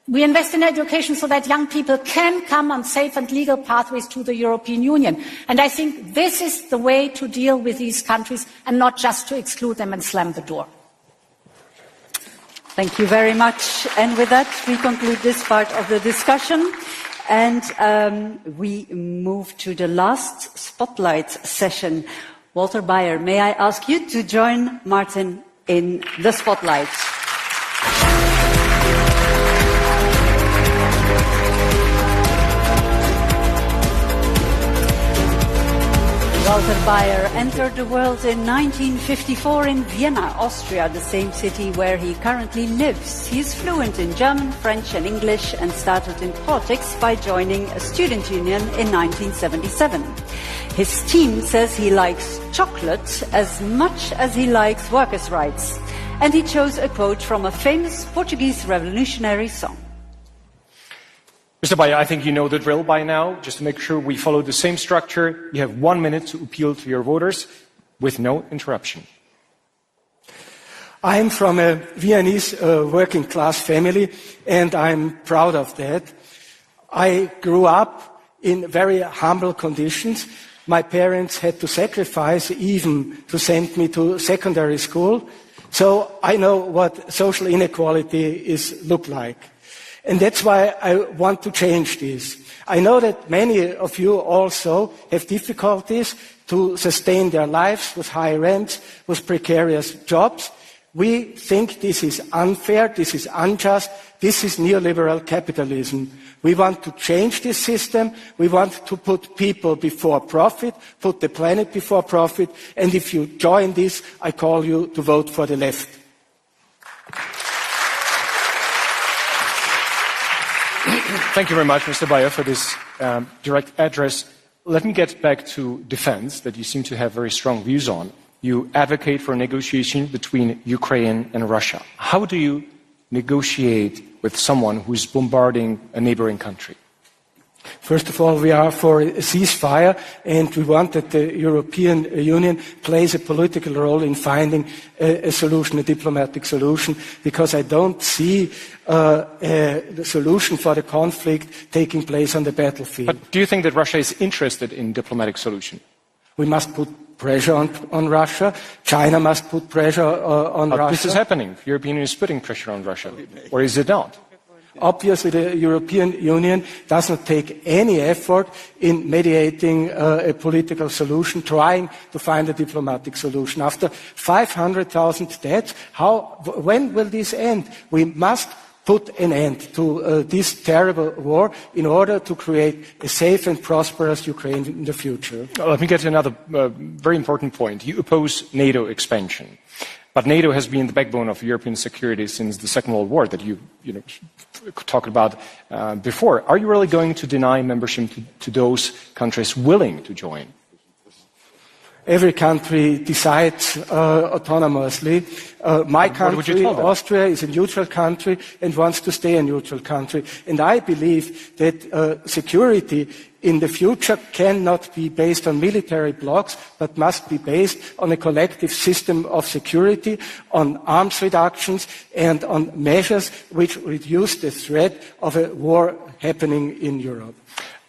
Speaker 10: We invest in education so that young people can come on safe and legal pathways to the European Union. And I think this is the way to deal with these countries and not just to exclude them and slam the door.
Speaker 2: Thank you very much. And with that, we conclude this part of the discussion. And we move to the last spotlight session. Walter Bayer, may I ask you to join Martin in the spotlight? Walter Bayer entered the world in 1954 in Vienna, Austria, the same city where he currently lives. He is fluent in German, French and English and started in politics by joining a student union in 1977. His team says he likes chocolate as much as he likes workers' rights. And he chose a quote from a famous Portuguese revolutionary song.
Speaker 1: Mr. Bayer, I think you know the drill by now. Just to make sure we follow the same structure, you have 1 minute to appeal to your voters with no interruption.
Speaker 6: I'm from a Viennese working class family, and I'm proud of that. I grew up in very humble conditions. My parents had to sacrifice even to send me to secondary school. So I know what social inequality look like. And that's why I want to change this. I know that many of you also have difficulties to sustain their lives with high rents, with precarious jobs. We think this is unfair, this is unjust, this is neoliberal capitalism. We want to change this system. We want to put people before profit, put the planet before profit. And if you join this, I call you to vote for the left.
Speaker 1: Thank you very much, Mr. Bayer, for this direct address. Let me get back to defense, that you seem to have very strong views on. You advocate for negotiation between Ukraine and Russia. How do you negotiate with someone who's bombarding a neighboring country?
Speaker 6: First of all, we are for a ceasefire, and we want that the European Union plays a political role in finding a solution, a diplomatic solution, because I don't see the solution for the conflict taking place on the battlefield.
Speaker 1: But do you think that Russia is interested in diplomatic solution?
Speaker 6: We must put pressure on Russia. China must put pressure on Russia.
Speaker 1: This is happening. The European Union is putting pressure on Russia. Or is it not?
Speaker 6: Obviously, the European Union does not take any effort in mediating a political solution, trying to find a diplomatic solution. After 500,000 deaths, when will this end? We must put an end to this terrible war in order to create a safe and prosperous Ukraine in the future.
Speaker 1: Let me get to another very important point. You oppose NATO expansion. But NATO has been the backbone of European security since the Second World War that you talked about before. Are you really going to deny membership to those countries willing to join?
Speaker 6: Every country decides autonomously. My country, Austria, is a neutral country and wants to stay a neutral country. And I believe that security in the future cannot be based on military blocs, but must be based on a collective system of security, on arms reductions, and on measures which reduce the threat of a war happening in Europe.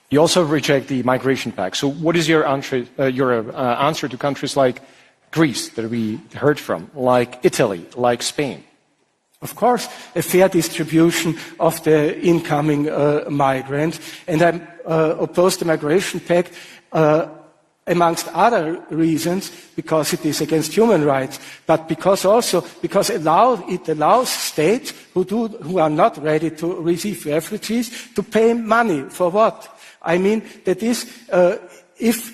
Speaker 1: You also reject the migration pact. So what is your answer to countries like Greece, that we heard from, like Italy, like Spain?
Speaker 6: Of course, a fair distribution of the incoming migrants. And I'm opposed to the migration pact amongst other reasons, because it is against human rights, but because it allows states who are not ready to receive refugees to pay money for what? I mean, that is, if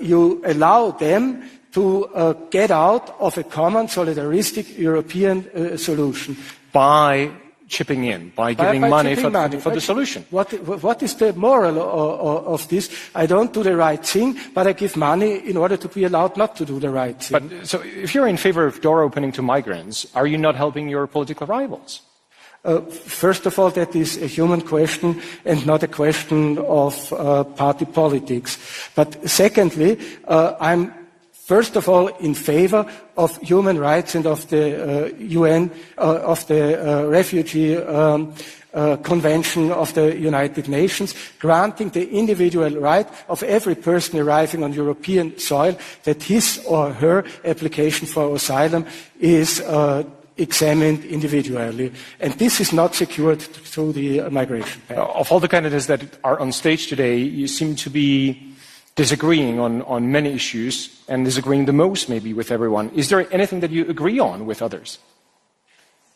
Speaker 6: you allow them to get out of a common solidaristic European solution.
Speaker 1: By chipping in, by giving money for the solution.
Speaker 6: What is the moral of this? I don't do the right thing, but I give money in order to be allowed not to do the right thing.
Speaker 1: But so if you're in favor of door opening to migrants, are you not helping your political rivals?
Speaker 6: First of all, that is a human question and not a question of party politics. But secondly, I'm first of all in favor of human rights and of the UN, of the Refugee Convention of the United Nations, granting the individual right of every person arriving on European soil that his or her application for asylum is examined individually. And this is not secured through the migration pact.
Speaker 1: Of all the candidates that are on stage today, you seem to be disagreeing on many issues and disagreeing the most maybe with everyone. Is there anything that you agree on with others?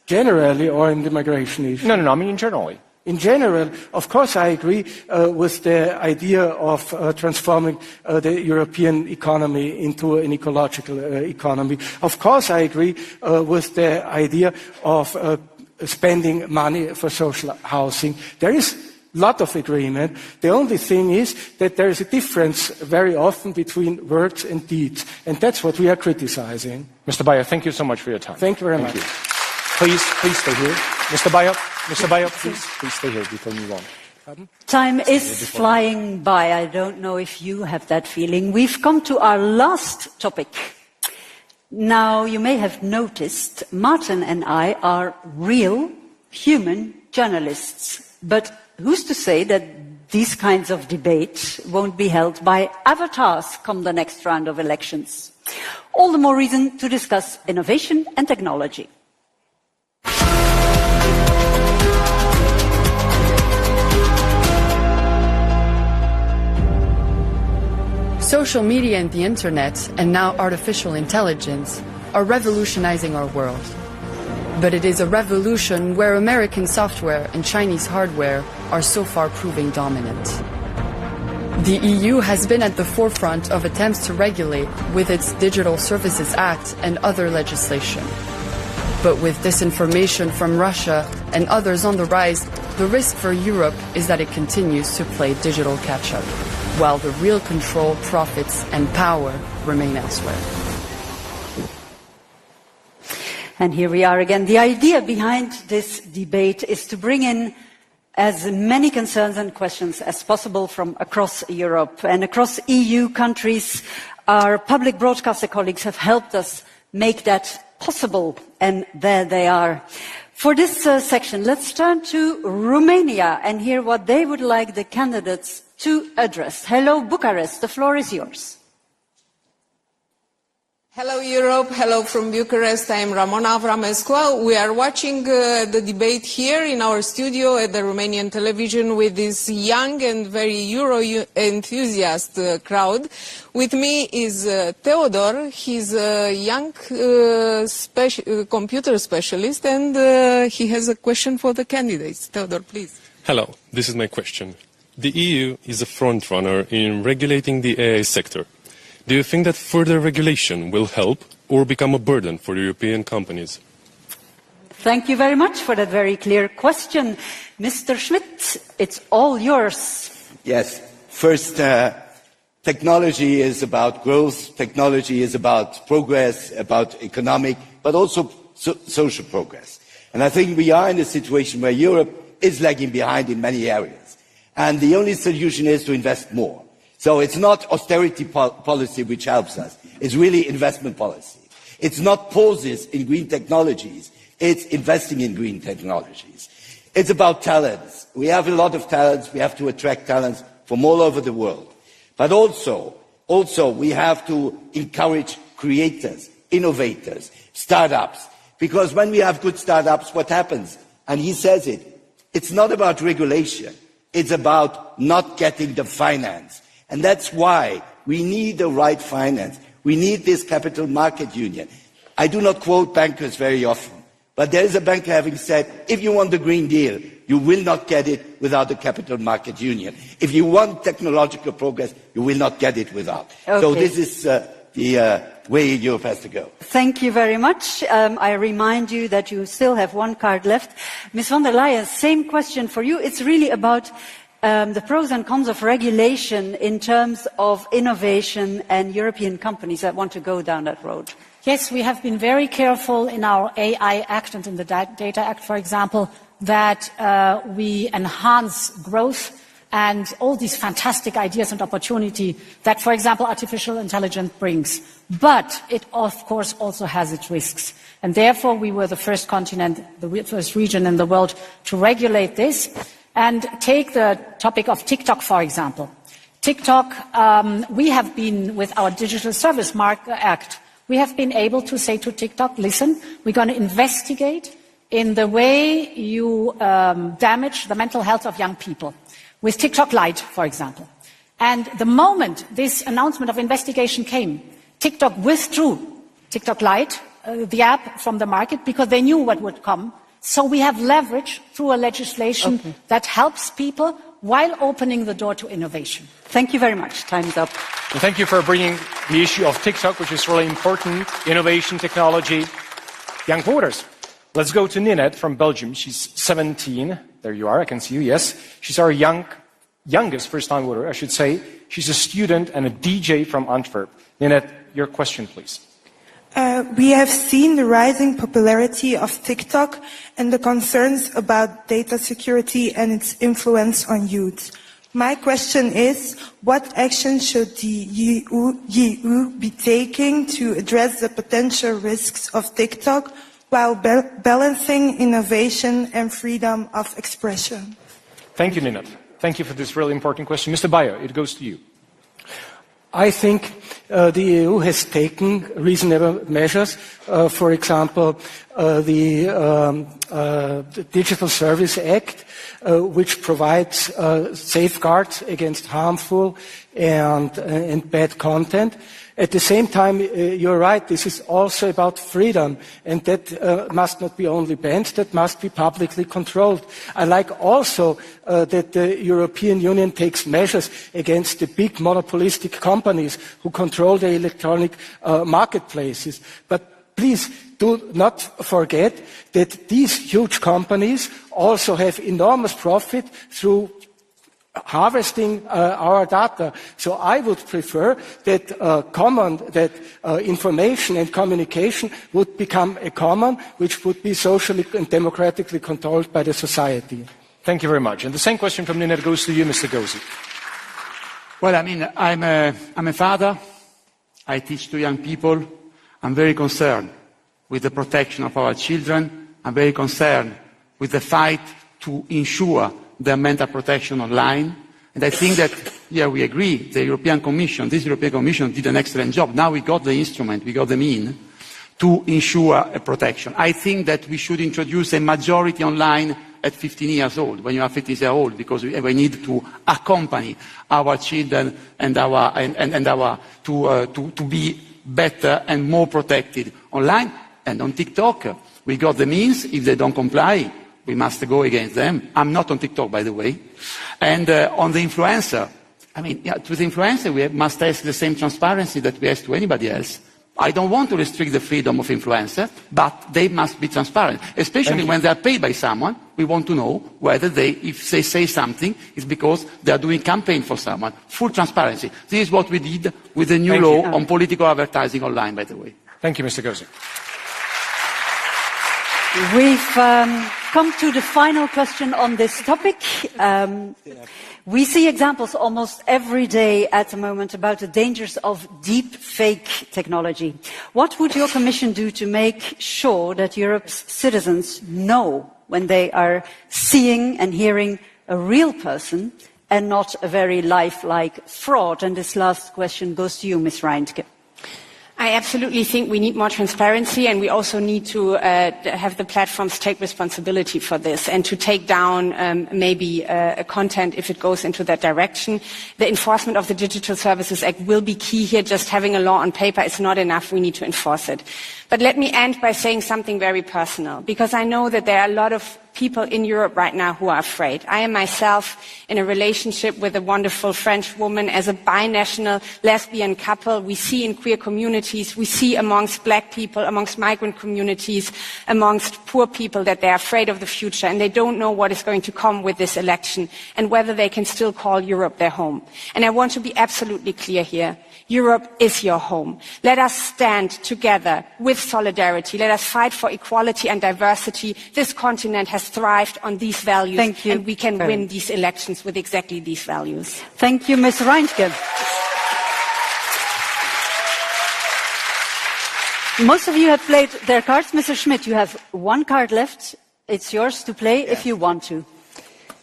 Speaker 6: Generally or in the migration issue?
Speaker 1: No, I mean generally.
Speaker 6: In general, of course, I agree with the idea of transforming the European economy into an ecological economy. Of course, I agree with the idea of spending money for social housing. There is a lot of agreement. The only thing is that there is a difference very often between words and deeds, and that's what we are criticizing.
Speaker 1: Mr. Bayer, thank you so much for your time.
Speaker 6: Thank you very much.
Speaker 1: Please stay here. Mr. Bayer, please stay here before we move on.
Speaker 6: Pardon?
Speaker 2: Time is flying by. I don't know if you have that feeling. We've come to our last topic. Now, you may have noticed, Martin and I are real human journalists. But who's to say that these kinds of debates won't be held by avatars come the next round of elections? All the more reason to discuss innovation and technology.
Speaker 11: Social media and the internet, and now artificial intelligence, are revolutionizing our world. But it is a revolution where American software and Chinese hardware are so far proving dominant. The EU has been at the forefront of attempts to regulate with its Digital Services Act and other legislation. But with disinformation from Russia and others on the rise, the risk for Europe is that it continues to play digital catch-up, while the real control, profits and power remain elsewhere.
Speaker 2: And here we are again. The idea behind this debate is to bring in as many concerns and questions as possible from across Europe and across EU countries. Our public broadcaster colleagues have helped us make that possible, and there they are. For this section, let's turn to Romania and hear what they would like the candidates to address. Hello, Bucharest. The floor is yours.
Speaker 12: Hello Europe, hello from Bucharest, I am Ramona Avramescu. We are watching the debate here in our studio at the Romanian television with this young and very Euro enthusiast crowd. With me is Theodor, he's a young computer specialist and he has a question for the candidates. Theodor, please.
Speaker 13: Hello, this is my question. The EU is a front runner in regulating the AI sector. Do you think that further regulation will help or become a burden for European companies?
Speaker 2: Thank you very much for that very clear question. Mr. Schmidt, it's all yours.
Speaker 4: Yes. First, technology is about growth. Technology is about progress, about economic, but also social progress. And I think we are in a situation where Europe is lagging behind in many areas. And the only solution is to invest more. So it's not austerity policy which helps us. It's really investment policy. It's not pauses in green technologies. It's investing in green technologies. It's about talents. We have a lot of talents. We have to attract talents from all over the world. But also we have to encourage creators, innovators, startups. Because when we have good startups, what happens? And he says it. It's not about regulation. It's about not getting the finance. And that's why we need the right finance. We need this capital market union. I do not quote bankers very often, but there is a banker having said, if you want the Green Deal, you will not get it without the capital market union. If you want technological progress, you will not get it without.
Speaker 2: Okay.
Speaker 4: So this is the way Europe has to go.
Speaker 2: Thank you very much. I remind you that you still have one card left. Ms. von der Leyen, same question for you. It's really about the pros and cons of regulation in terms of innovation and European companies that want to go down that road.
Speaker 10: Yes, we have been very careful in our AI Act and in the Data Act, for example, that we enhance growth and all these fantastic ideas and opportunity that, for example, artificial intelligence brings. But it, of course, also has its risks. And therefore, we were the first continent, the first region in the world to regulate this. And take the topic of TikTok, for example. TikTok, we have been, with our Digital Service Act, we have been able to say to TikTok, listen, we're going to investigate in the way you damage the mental health of young people. With TikTok Lite, for example. And the moment this announcement of investigation came, TikTok withdrew TikTok Lite, the app, from the market because they knew what would come. So we have leverage through a legislation that helps people while opening the door to innovation.
Speaker 2: Thank you very much. Time's up.
Speaker 1: And thank you for bringing the issue of TikTok, which is really important, innovation, technology, young voters. Let's go to Ninette from Belgium. She's 17. There you are. I can see you. Yes. She's our youngest first-time voter, I should say. She's a student and a DJ from Antwerp. Ninette, your question, please.
Speaker 14: We have seen the rising popularity of TikTok and the concerns about data security and its influence on youth. My question is, what action should the EU be taking to address the potential risks of TikTok while balancing innovation and freedom of expression?
Speaker 1: Thank you, Ninette. Thank you for this really important question. Mr. Bayo, it goes to you.
Speaker 6: I think the EU has taken reasonable measures. For example, the Digital Service Act, which provides safeguards against harmful and bad content. At the same time, you're right, this is also about freedom, and that must not be only banned, that must be publicly controlled. I like also that the European Union takes measures against the big monopolistic companies who control the electronic marketplaces. But please do not forget that these huge companies also have enormous profit through harvesting our data. So I would prefer that information and communication would become a common, which would be socially and democratically controlled by the society.
Speaker 1: Thank you very much. And the same question from Nina goes to you, Mr. Gozi.
Speaker 9: Well, I mean, I'm a father. I teach to young people. I'm very concerned with the protection of our children. I'm very concerned with the fight to ensure their mental protection online. And I think that, yeah, we agree, this European Commission did an excellent job. Now we got the instrument, we got the mean to ensure a protection. I think that we should introduce a majority online at 15 years old, when you are 15 years old, because we need to accompany our children and to be better and more protected online. And on TikTok, we got the means. If they don't comply, we must go against them. I'm not on TikTok, by the way. And on the influencer, I mean, yeah, to the influencer, we must ask the same transparency that we ask to anybody else. I don't want to restrict the freedom of influencer, but they must be transparent. Especially when they are paid by someone, we want to know whether if they say something, it's because they are doing campaign for someone. Full transparency. This is what we did with the new law on political advertising online, by the way.
Speaker 1: Thank you, Mr. Gozi.
Speaker 2: We've come to the final question on this topic. We see examples almost every day at the moment about the dangers of deep fake technology. What would your Commission do to make sure that Europe's citizens know when they are seeing and hearing a real person and not a very lifelike fraud? And this last question goes to you, Ms. Reintke.
Speaker 5: I absolutely think we need more transparency, and we also need to have the platforms take responsibility for this and to take down maybe content if it goes into that direction. The enforcement of the Digital Services Act will be key here. Just having a law on paper is not enough. We need to enforce it. But let me end by saying something very personal, because I know that there are a lot of people in Europe right now who are afraid. I am myself in a relationship with a wonderful French woman as a binational lesbian couple. We see in queer communities, we see amongst black people, amongst migrant communities, amongst poor people that they're afraid of the future and they don't know what is going to come with this election and whether they can still call Europe their home. And I want to be absolutely clear here. Europe is your home. Let us stand together with solidarity. Let us fight for equality and diversity. This continent has thrived on these values, and we can win these elections with exactly these values.
Speaker 2: Thank you, Ms. Reintke. Most of you have played their cards. Mr. Schmidt, you have one card left. It's yours to play if you want to.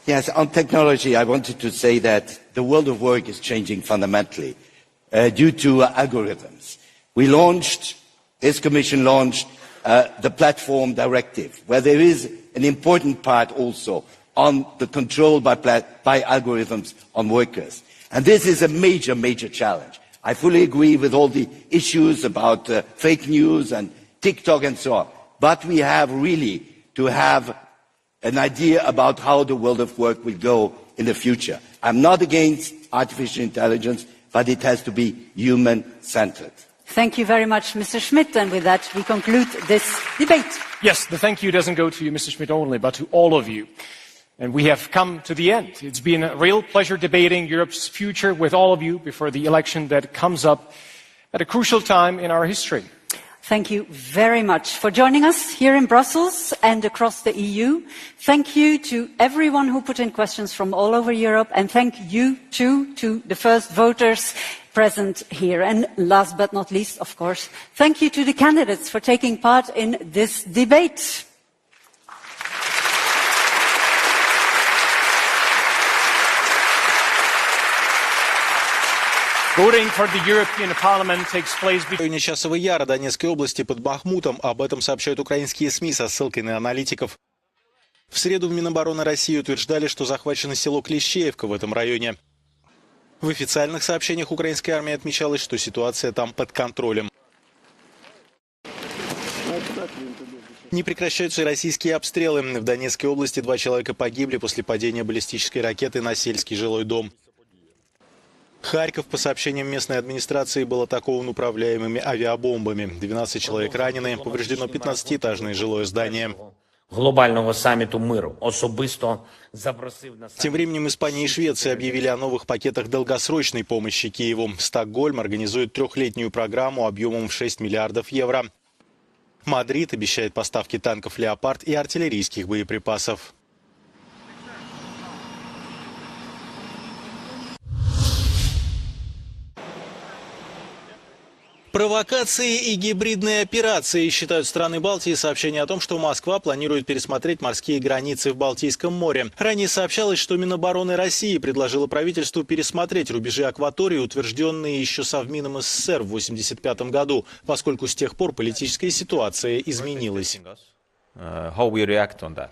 Speaker 4: Yes, on technology, I wanted to say that the world of work is changing fundamentally. Due to algorithms. This Commission launched the platform directive, where there is an important part also on the control by algorithms on workers. And this is a major, major challenge. I fully agree with all the issues about fake news and TikTok and so on. But we have really to have an idea about how the world of work will go in the future. I'm not against artificial intelligence, but it has to be human-centered.
Speaker 2: Thank you very much, Mr. Schmidt. And with that, we conclude this debate.
Speaker 1: Yes, the thank you doesn't go to you, Mr. Schmidt, only, but to all of you. And we have come to the end. It's been a real pleasure debating Europe's future with all of you before the election that comes up at a crucial time in our history.
Speaker 2: Thank you very much for joining us here in Brussels and across the EU. Thank you to everyone who put in questions from all over Europe, and thank you too to the first voters present here. And last but not least, of course, thank you to the candidates for taking part in this debate.
Speaker 1: Voting for the European Parliament takes place
Speaker 15: В районе Часового Яра Донецкой области под Бахмутом. Об этом сообщают украинские СМИ со ссылкой на аналитиков. В среду в Минобороны России утверждали, что захвачено село Клещеевка в этом районе. В официальных сообщениях украинской армии отмечалось, что ситуация там под контролем. Не прекращаются и российские обстрелы. В Донецкой области 2 человека погибли после падения баллистической ракеты на сельский жилой дом. Харьков, по сообщениям местной администрации, был атакован управляемыми авиабомбами. 12 человек ранены, повреждено 15-этажное жилое здание.
Speaker 16: Глобального саммиту миру особисто запросив на
Speaker 15: Тем временем Испания и Швеция объявили о новых пакетах долгосрочной помощи Киеву. Стокгольм организует 3-летнюю программу объемом в 6 миллиардов евро. Мадрид обещает поставки танков «Леопард» и артиллерийских боеприпасов. Провокации и гибридные операции, считают страны Балтии сообщение о том, что Москва планирует пересмотреть морские границы в Балтийском море. Ранее сообщалось, что Минобороны России предложило правительству пересмотреть рубежи акватории, утвержденные еще Совмином СССР в 1985 году, поскольку с тех пор политическая ситуация изменилась.
Speaker 17: How we react on that?